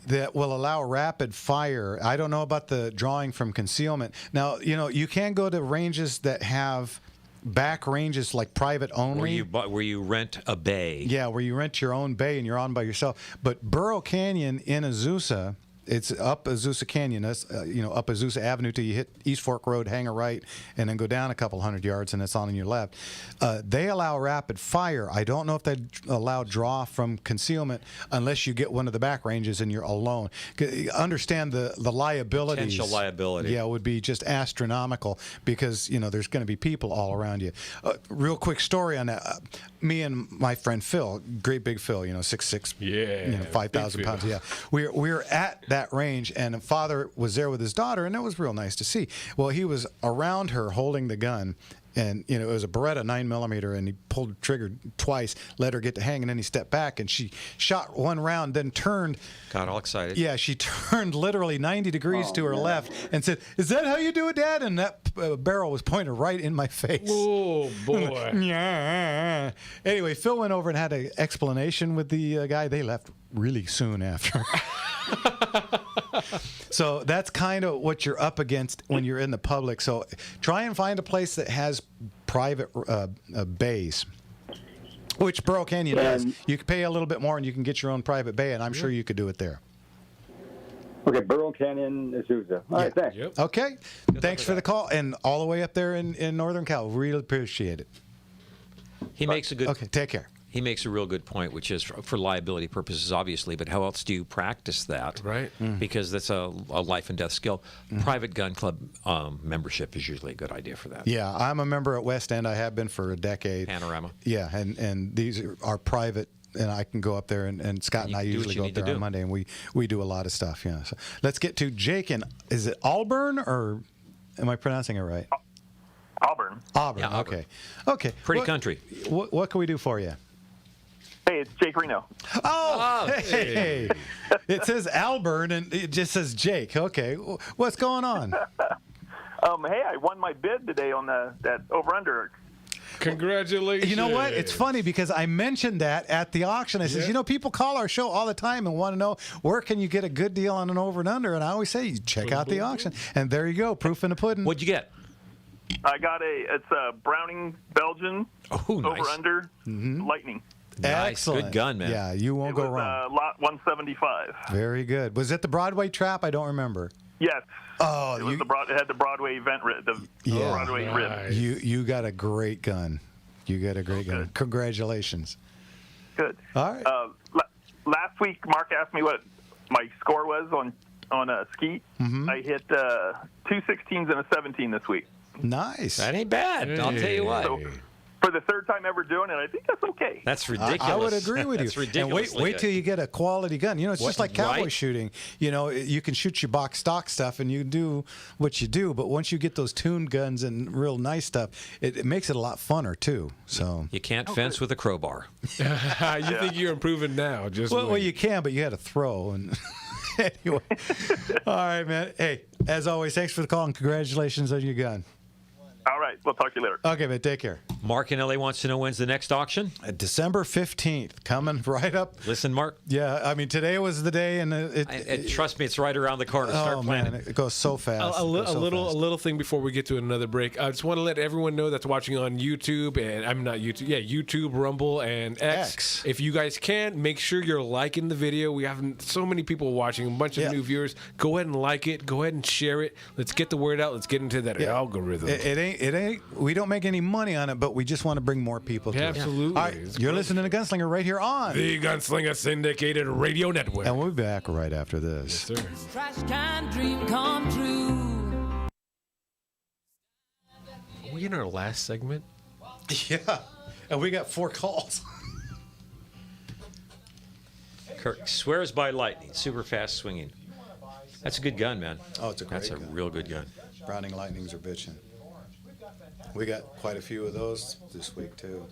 that will allow rapid fire, I don't know about the drawing from concealment. Now, you can go to ranges that have back ranges like private only. Where you rent a bay. Yeah, where you rent your own bay and you're on by yourself. But Burro Canyon in Azusa, it's up Azusa Canyon. That's up Azusa Avenue till you hit East Fork Road, hang a right, and then go down a couple hundred yards, and it's on your left. They allow rapid fire. I don't know if they allow draw from concealment unless you get one of the back ranges and you're alone. Understand the liabilities. Potential liability. Yeah, would be just astronomical because there's going to be people all around you. Real quick story on that. Me and my friend Phil, great big Phil, 6'6", 5,000 pounds. Yeah, we were at that range, and father was there with his daughter, and it was real nice to see. Well, he was around her holding the gun, and it was a Beretta 9mm, and he pulled the trigger twice, let her get to hang, and then he stepped back, and she shot one round, then turned. Got all excited. Yeah, she turned literally 90 degrees to her left and said, "Is that how you do it, Dad?" And that barrel was pointed right in my face. Oh, boy. Yeah. Anyway, Phil went over and had an explanation with the guy. They left really soon after. So that's kind of what you're up against when you're in the public. So try and find a place that has private bays, which Burro Canyon does. You can pay a little bit more and you can get your own private bay, and I'm sure you could do it there. Okay, Burro Canyon, Azusa. All right, thanks. Yep. Okay. Thanks for the call, and all the way up there in Northern Cal. Really appreciate it. He makes a good. Okay, take care. He makes a real good point, which is for liability purposes, obviously, but how else do you practice that? Right. Because that's a life and death skill. Private gun club membership is usually a good idea for that. Yeah, I'm a member at West End. I have been for a decade. Panorama. Yeah, and these are private, and I can go up there, and Scott and I usually go up there on Monday, and we do a lot of stuff. Yeah. So let's get to Jake in, is it Auburn, or am I pronouncing it right? Auburn. Auburn, Yeah, Auburn. Okay. Pretty country. What can we do for you? Hey, it's Jake Reno. Oh, hey. It says Alburn, and it just says Jake. Okay. What's going on? Hey, I won my bid today on that over-under. Congratulations. You know what? It's funny because I mentioned that at the auction. I says, people call our show all the time and want to know where can you get a good deal on an over and under, and I always say, check out the auction. And there you go, proof in the pudding. What'd you get? I got it's a Browning Belgian over-under Lightning. Nice. Excellent. Good gun, man. Yeah, you won't It go was wrong. lot 175. Very good. Was it the Broadway trap? I don't remember. Yes. Oh, it was it had the Broadway event, the Broadway rib. You got a great gun. You got a great gun. Congratulations. Good. All right. Last week, Mark asked me what my score was on a skeet. Mm-hmm. I hit 2 16s and a 17 this week. Nice. That ain't bad. I'll tell you what. So, for the third time ever doing it, I think that's okay. That's ridiculous. I would agree with you. That's ridiculous. And wait till you get a quality gun. You know, it's just like cowboy right? shooting. You know, you can shoot your box stock stuff and you do what you do, but once you get those tuned guns and real nice stuff, it makes it a lot funner too. So you can't fence with a crowbar. You think you're improving now? Just well, you can, but you had to throw and. Anyway, all right, man. Hey, as always, thanks for the call and congratulations on your gun. All right, we'll talk to you later. Okay, man, take care. Mark in LA wants to know when's the next auction? December 15th, coming right up. Listen, Mark. Yeah, I mean, today was the day, and trust me, it's right around the corner. Start planning. Man, it goes so fast. A little thing before we get to another break. I just want to let everyone know that's watching on YouTube, and I'm not YouTube. Yeah, YouTube, Rumble, and X. If you guys can, make sure you're liking the video. We have so many people watching, a bunch of new viewers. Go ahead and like it. Go ahead and share it. Let's get the word out. Let's get into that algorithm. It ain't. We don't make any money on it, but we just want to bring more people to it. Absolutely. All right, you're listening to Gunslinger right here on the Gunslinger Syndicated Radio Network. And we'll be back right after this. Yes, sir. Trash can dream come true. Are we in our last segment? Yeah. And we got 4 calls. Kirk swears by lightning, super fast swinging. That's a good gun, man. Oh, it's a great gun. That's a real good gun. Browning Lightnings are bitching. We got quite a few of those this week, too.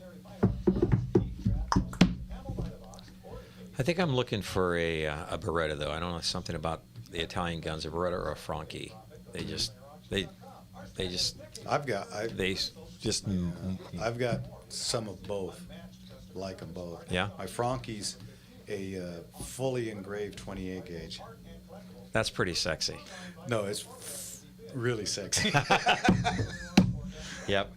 I think I'm looking for a Beretta, though. I don't know something about the Italian guns, a Beretta or a Franchi. They just. I've got some of both. Like them both. Yeah. My Franchi's a fully engraved 28 gauge. That's pretty sexy. No, it's really sexy. Yep.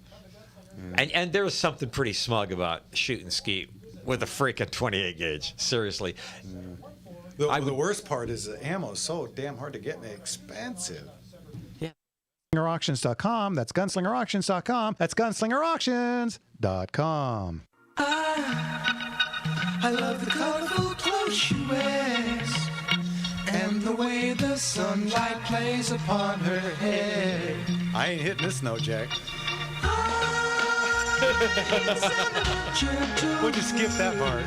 And there's something pretty smug about shooting skeet with a freaking 28 gauge. Seriously. The worst part is the ammo is so damn hard to get and expensive. Yeah. GunslingerAuctions.com. That's GunslingerAuctions.com. That's GunslingerAuctions.com. I love the colorful clothes she wears and the way the sunlight plays upon her head. I ain't hitting this note, Jack. We'll just skip that part.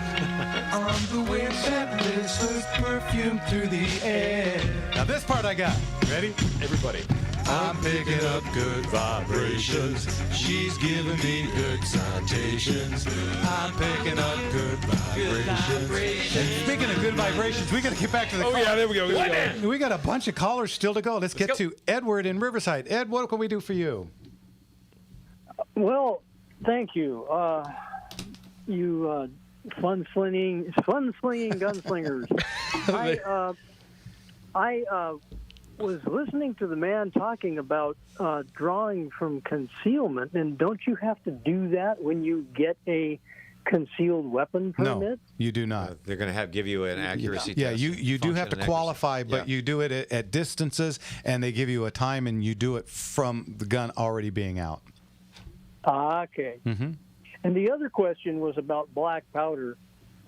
On the wind that lifts her perfume through the air. Now this part I got. Ready? Everybody. I'm picking up good vibrations. She's giving me good citations. I'm picking up good vibrations. And speaking of good vibrations, we got to get back to the call. Yeah, there we go. We got a bunch of callers still to go. Let's get to Edward in Riverside. Ed, what can we do for you? Well, thank you. You fun-slinging gunslingers. I was listening to the man talking about drawing from concealment, and don't you have to do that when you get a concealed weapon permit? No, you do not. They're going to give you an accuracy Yeah, test. you do have to qualify, but you do it at distances, and they give you a time, and you do it from the gun already being out. Okay. Mm-hmm. And the other question was about black powder.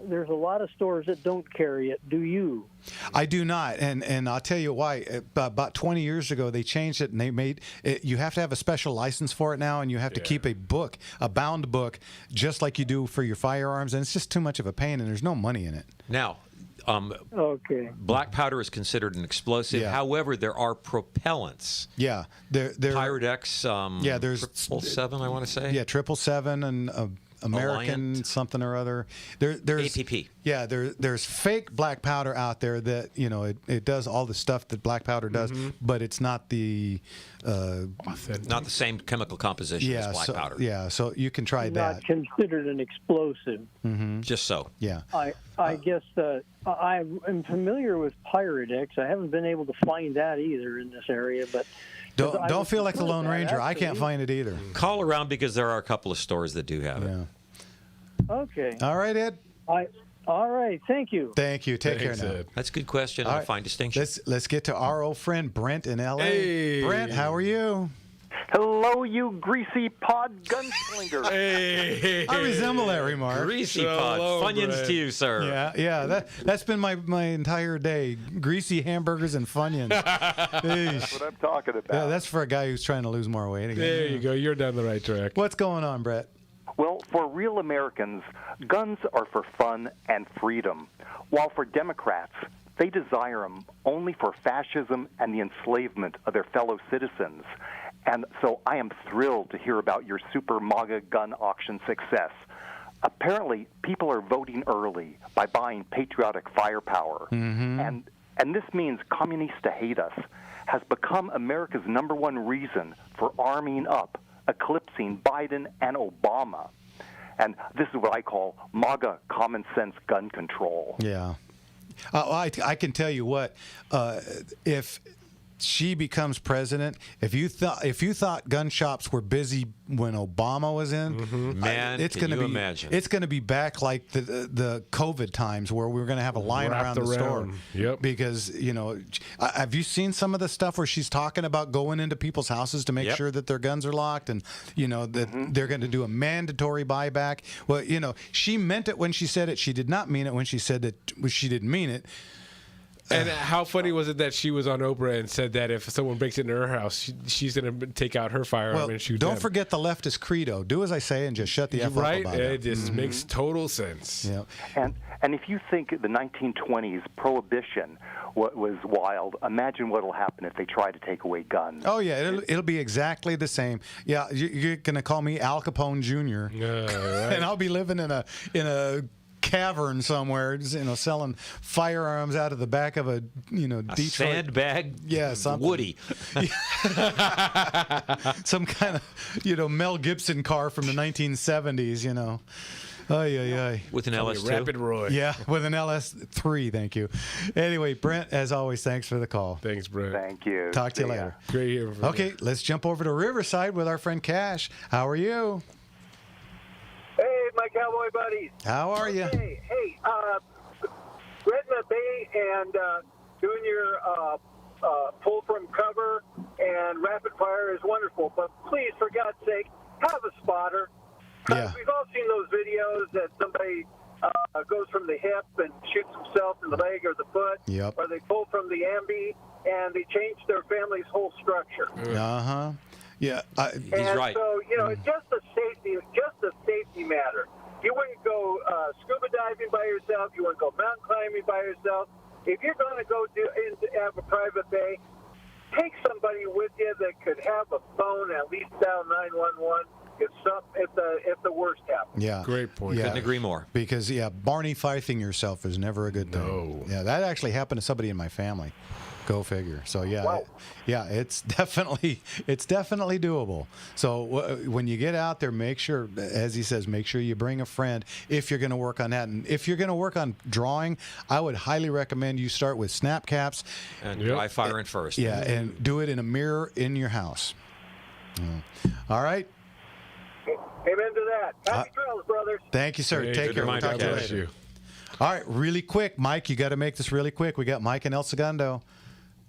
There's a lot of stores that don't carry it. Do you? I do not, and I'll tell you why. About 20 years ago, they changed it, and they made it, you have to have a special license for it now, and you have to keep a book, a bound book, just like you do for your firearms, and it's just too much of a pain, and there's no money in it. Now, okay. Black powder is considered an explosive. Yeah. However, there are propellants. Yeah, there. Pyrodex. Yeah, there's 777, I want to say. Yeah, 777 and American Alliant. something or other. There's APP. Yeah, there's fake black powder out there that it does all the stuff that black powder does, but it's not the not the same chemical composition as black powder. Yeah, so you can try Not considered an explosive. Mm-hmm. Just so. Yeah. I guess I am familiar with Pyrodex. I haven't been able to find that either in this area, but don't feel like the Lone Ranger. I can't find it either. Call around because there are a couple of stores that do have it. Okay. All right, Ed. All right. Thank you. Thank you. Take care now. That's a good question. All and a right. fine distinction. Let's get to our old friend Brent in L.A. Hey. Brent, how are you? Hello, you greasy pod gunslinger. Hey. I resemble that remark. Greasy pod. Funyuns Brent. to you, sir. Yeah. That's been my entire day. Greasy hamburgers and Funyuns. That's what I'm talking about. Yeah, that's for a guy who's trying to lose more weight. Again. There you go. You're down the right track. What's going on, Brett? Well, for real Americans, guns are for fun and freedom, while for Democrats, they desire them only for fascism and the enslavement of their fellow citizens. And so I am thrilled to hear about your Super MAGA gun auction success. Apparently, people are voting early by buying patriotic firepower. Mm-hmm. And this means communists to hate us has become America's #1 reason for arming up, eclipsing Biden and Obama. And this is what I call MAGA common sense gun control. Yeah. I can tell you what, if she becomes president, if you thought gun shops were busy when Obama was in, Man, it's can going to you be imagine? it's going to be back like the COVID times where we were going to have a line Wrapped around the store. around. Yep. Because have you seen some of the stuff where she's talking about going into people's houses to make sure that their guns are locked, and that they're going to do a mandatory buyback? Well, she meant it when she said it. She did not mean it when she said that she didn't mean it. And how funny was it that she was on Oprah and said that if someone breaks into her house, she's going to take out her firearm and shoot don't them. forget the leftist credo. Do as I say and just shut the F up right? about It it. just makes total sense. Yeah. And if you think the 1920s prohibition was wild, imagine what will happen if they try to take away guns. Oh yeah, it'll be exactly the same. Yeah, you're gonna call me Al Capone Jr. Right. And I'll be living in a cavern somewhere, selling firearms out of the back of a Detroit sandbag. Yeah, something. Woody. Some kind of Mel Gibson car from the 1970s. Ay. With an LS2. Rapid Roy. Yeah, with an LS3. Thank you. Anyway, Brent, as always, thanks for the call. Thanks, Brent. Thank you. Talk to you later. Great hearing from you. Okay, let's jump over to Riverside with our friend Cash. How are you? Hey, my cowboy buddies. How are you? Hey, Red Nut Bay and doing your pull from cover and rapid fire is wonderful, but please, for God's sake, have a spotter. Yeah. We've all seen those videos that somebody goes from the hip and shoots himself in the leg or the foot, or they pull from the ambi and they change their family's whole structure. Uh-huh. Yeah, he's and right. So it's just a safety matter. You wouldn't go scuba diving by yourself. You wouldn't go mountain climbing by yourself. If you're going to go have a private bay, take somebody with you that could have a phone and at least dial 911 if the worst happens. Yeah, great point. Couldn't agree more. Because Barney fifing yourself is never a good thing. No. Yeah, that actually happened to somebody in my family. Go figure. So it's definitely doable. So when you get out there, make sure, as he says, make sure you bring a friend if you're going to work on that. And if you're going to work on drawing, I would highly recommend you start with snap caps and dry firing first. Yeah, and do it in a mirror in your house. All right. Amen to that. Happy trails, brothers. Thank you, sir. Hey, Take good care. We'll reminder. talk to you God bless later. you. All right, really quick, Mike. You got to make this really quick. We got Mike in El Segundo.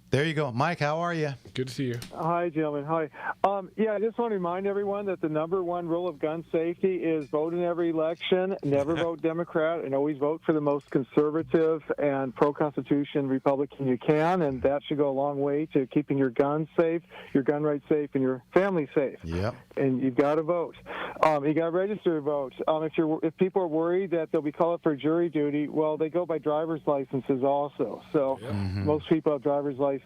There you go, Mike. How are you? Good to see you. Hi, gentlemen. Hi. I just want to remind everyone that the #1 rule of gun safety is vote in every election, never vote Democrat, and always vote for the most conservative and pro-Constitution Republican you can, and that should go a long way to keeping your guns safe, your gun rights safe, and your family safe. Yep. And you've got to vote. You got to register to vote. If people are worried that they'll be called up for jury duty, well, they go by driver's licenses also. So most people have driver's licenses.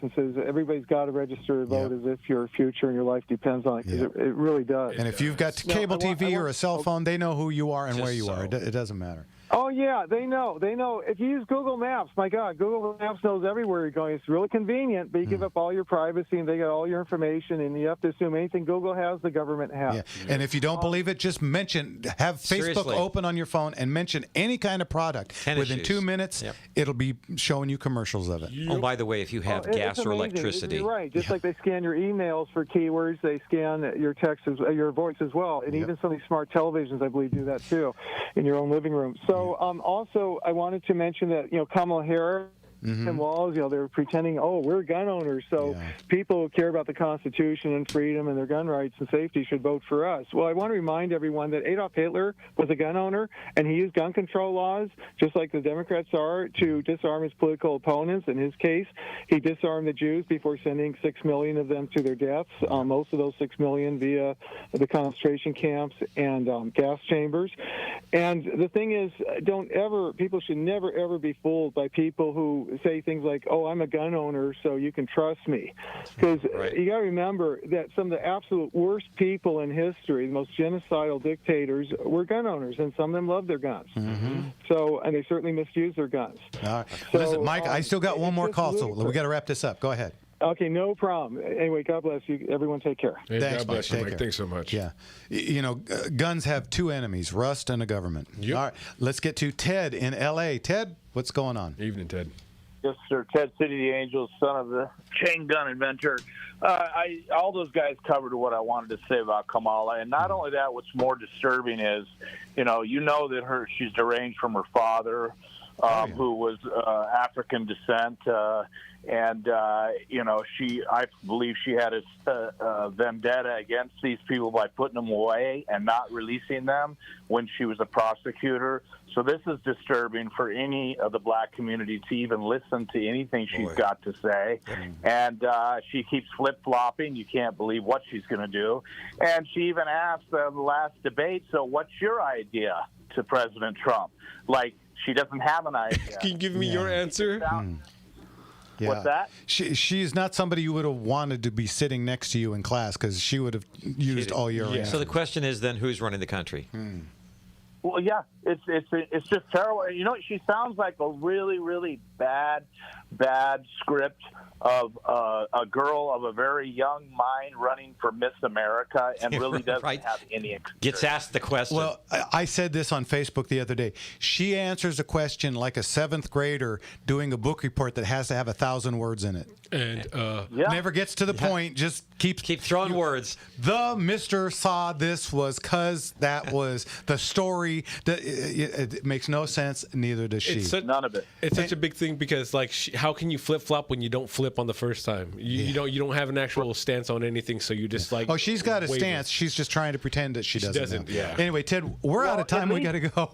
Everybody's got to register to vote as if your future and your life depends on it, because it really does. And if you've got cable TV or a cell phone, they know who you are and where you are. It doesn't matter. Oh, yeah, they know. They know. If you use Google Maps, my God, Google Maps knows everywhere you're going. It's really convenient, but you give up all your privacy and they get all your information, and you have to assume anything Google has, the government has. Yeah. And if you don't believe it, just have Facebook Seriously. open on your phone and mention any kind of product. Tennis Within shoes. 2 minutes, it'll be showing you commercials of it. Oh, by the way, if you have gas it's or amazing. electricity. You're right. Just like they scan your emails for keywords, they scan your text, your voice as well. And even some of these smart televisions, I believe, do that too in your own living room. So also, I wanted to mention that, Kamala Harris and Walls, they were pretending, we're gun owners, so people who care about the Constitution and freedom and their gun rights and safety should vote for us. Well, I want to remind everyone that Adolf Hitler was a gun owner, and he used gun control laws, just like the Democrats are, to disarm his political opponents. In his case, he disarmed the Jews before sending 6 million of them to their deaths, most of those 6 million via the concentration camps and gas chambers. And the thing is, people should never, ever be fooled by people who say things like, I'm a gun owner, so you can trust me. Because you got to remember that some of the absolute worst people in history, the most genocidal dictators, were gun owners, and some of them loved their guns. So, and they certainly misused their guns. All right. So, Listen, Mike, I still got one more call, so we got to wrap this up. Go ahead. Okay, no problem. Anyway, God bless you. Everyone take care. Hey, Thanks, God bless Mike. you, Take Mike. care. Thanks so much. Yeah. Guns have two enemies, rust and a government. All right. Let's get to Ted in L.A. Ted, what's going on? Evening, Ted. Yes, sir. Ted City, the Angels, son of the chain gun inventor. All those guys covered what I wanted to say about Kamala, and not only that, what's more disturbing is, that she's deranged from her father, who was African descent, I believe she had a vendetta against these people by putting them away and not releasing them when she was a prosecutor. So this is disturbing for any of the black community to even listen to anything she's got to say. And she keeps flip-flopping. You can't believe what she's going to do. And she even asked the last debate, so what's your idea to President Trump? Like, she doesn't have an idea. Can you give me your answer? What's that? She's not somebody you would have wanted to be sitting next to you in class because she would have used all your answers. So the question is then, who's running the country? Well, yeah, it's just terrible. She sounds like a really, really bad script of a girl of a very young mind running for Miss America and really doesn't have any experience. Gets asked the question. Well, I said this on Facebook the other day. She answers a question like a 7th grader doing a book report that has to have 1,000 words in it. And never gets to the point, just keep throwing words. The Mr. saw this was because that was the story. It makes no sense, neither does she. None of it. It's such a big thing because, how can you flip-flop when you don't flip on the first time? You don't have an actual stance on anything, so you just Oh, she's got a waver. stance. She's just trying to pretend that she doesn't know. yeah. Anyway, Ted, we're out of time. We got to go.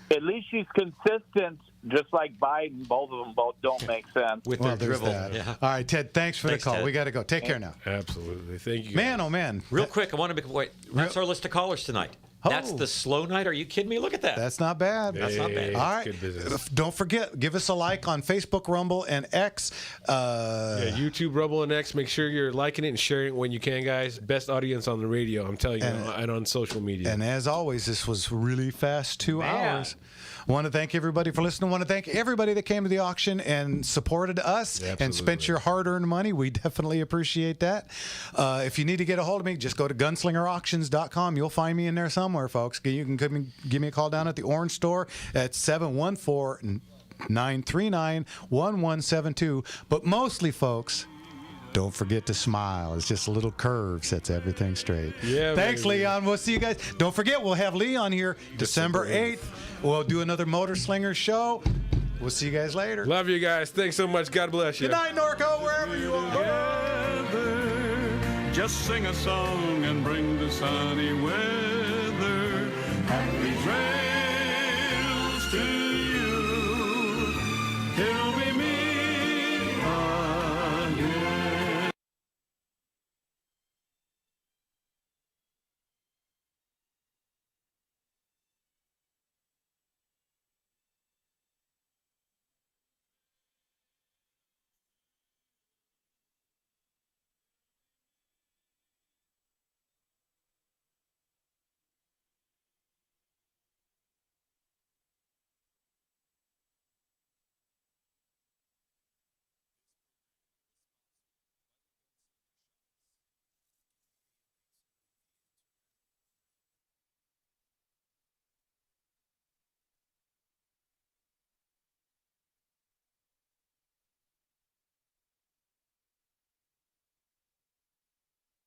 At least she's consistent, just like Biden. Both of them don't make sense. With Well, their there's dribble. that. Yeah. All right, Ted, thanks for the call. Ted. We got to go. Take care now. Absolutely. Thank you. Man, oh, man. Real quick, I want to wait. That's our list of callers tonight. That's the slow night. Are you kidding me? Look at that. That's not bad. That's not bad. All right. Good business. Don't forget, give us a like on Facebook, Rumble, and X. YouTube, Rumble, and X. Make sure you're liking it and sharing it when you can, guys. Best audience on the radio, I'm telling you, and on social media. And as always, this was really fast 2 hours. I want to thank everybody for listening. I want to thank everybody that came to the auction and supported us and spent your hard-earned money. We definitely appreciate that. If you need to get a hold of me, just go to gunslingerauctions.com. You'll find me in there somewhere, folks. You can give me a call down at the Orange Store at 714-939-1172. But mostly, folks, don't forget to smile. It's just a little curve sets everything straight. Yeah, Thanks, baby. Leon. We'll see you guys. Don't forget, we'll have Leon here December 8th. We'll do another Motor Slinger show. We'll see you guys later. Love you guys. Thanks so much. God bless you. Good night, Norco, wherever you are. Just sing a song and bring the sunny weather. Happy trails to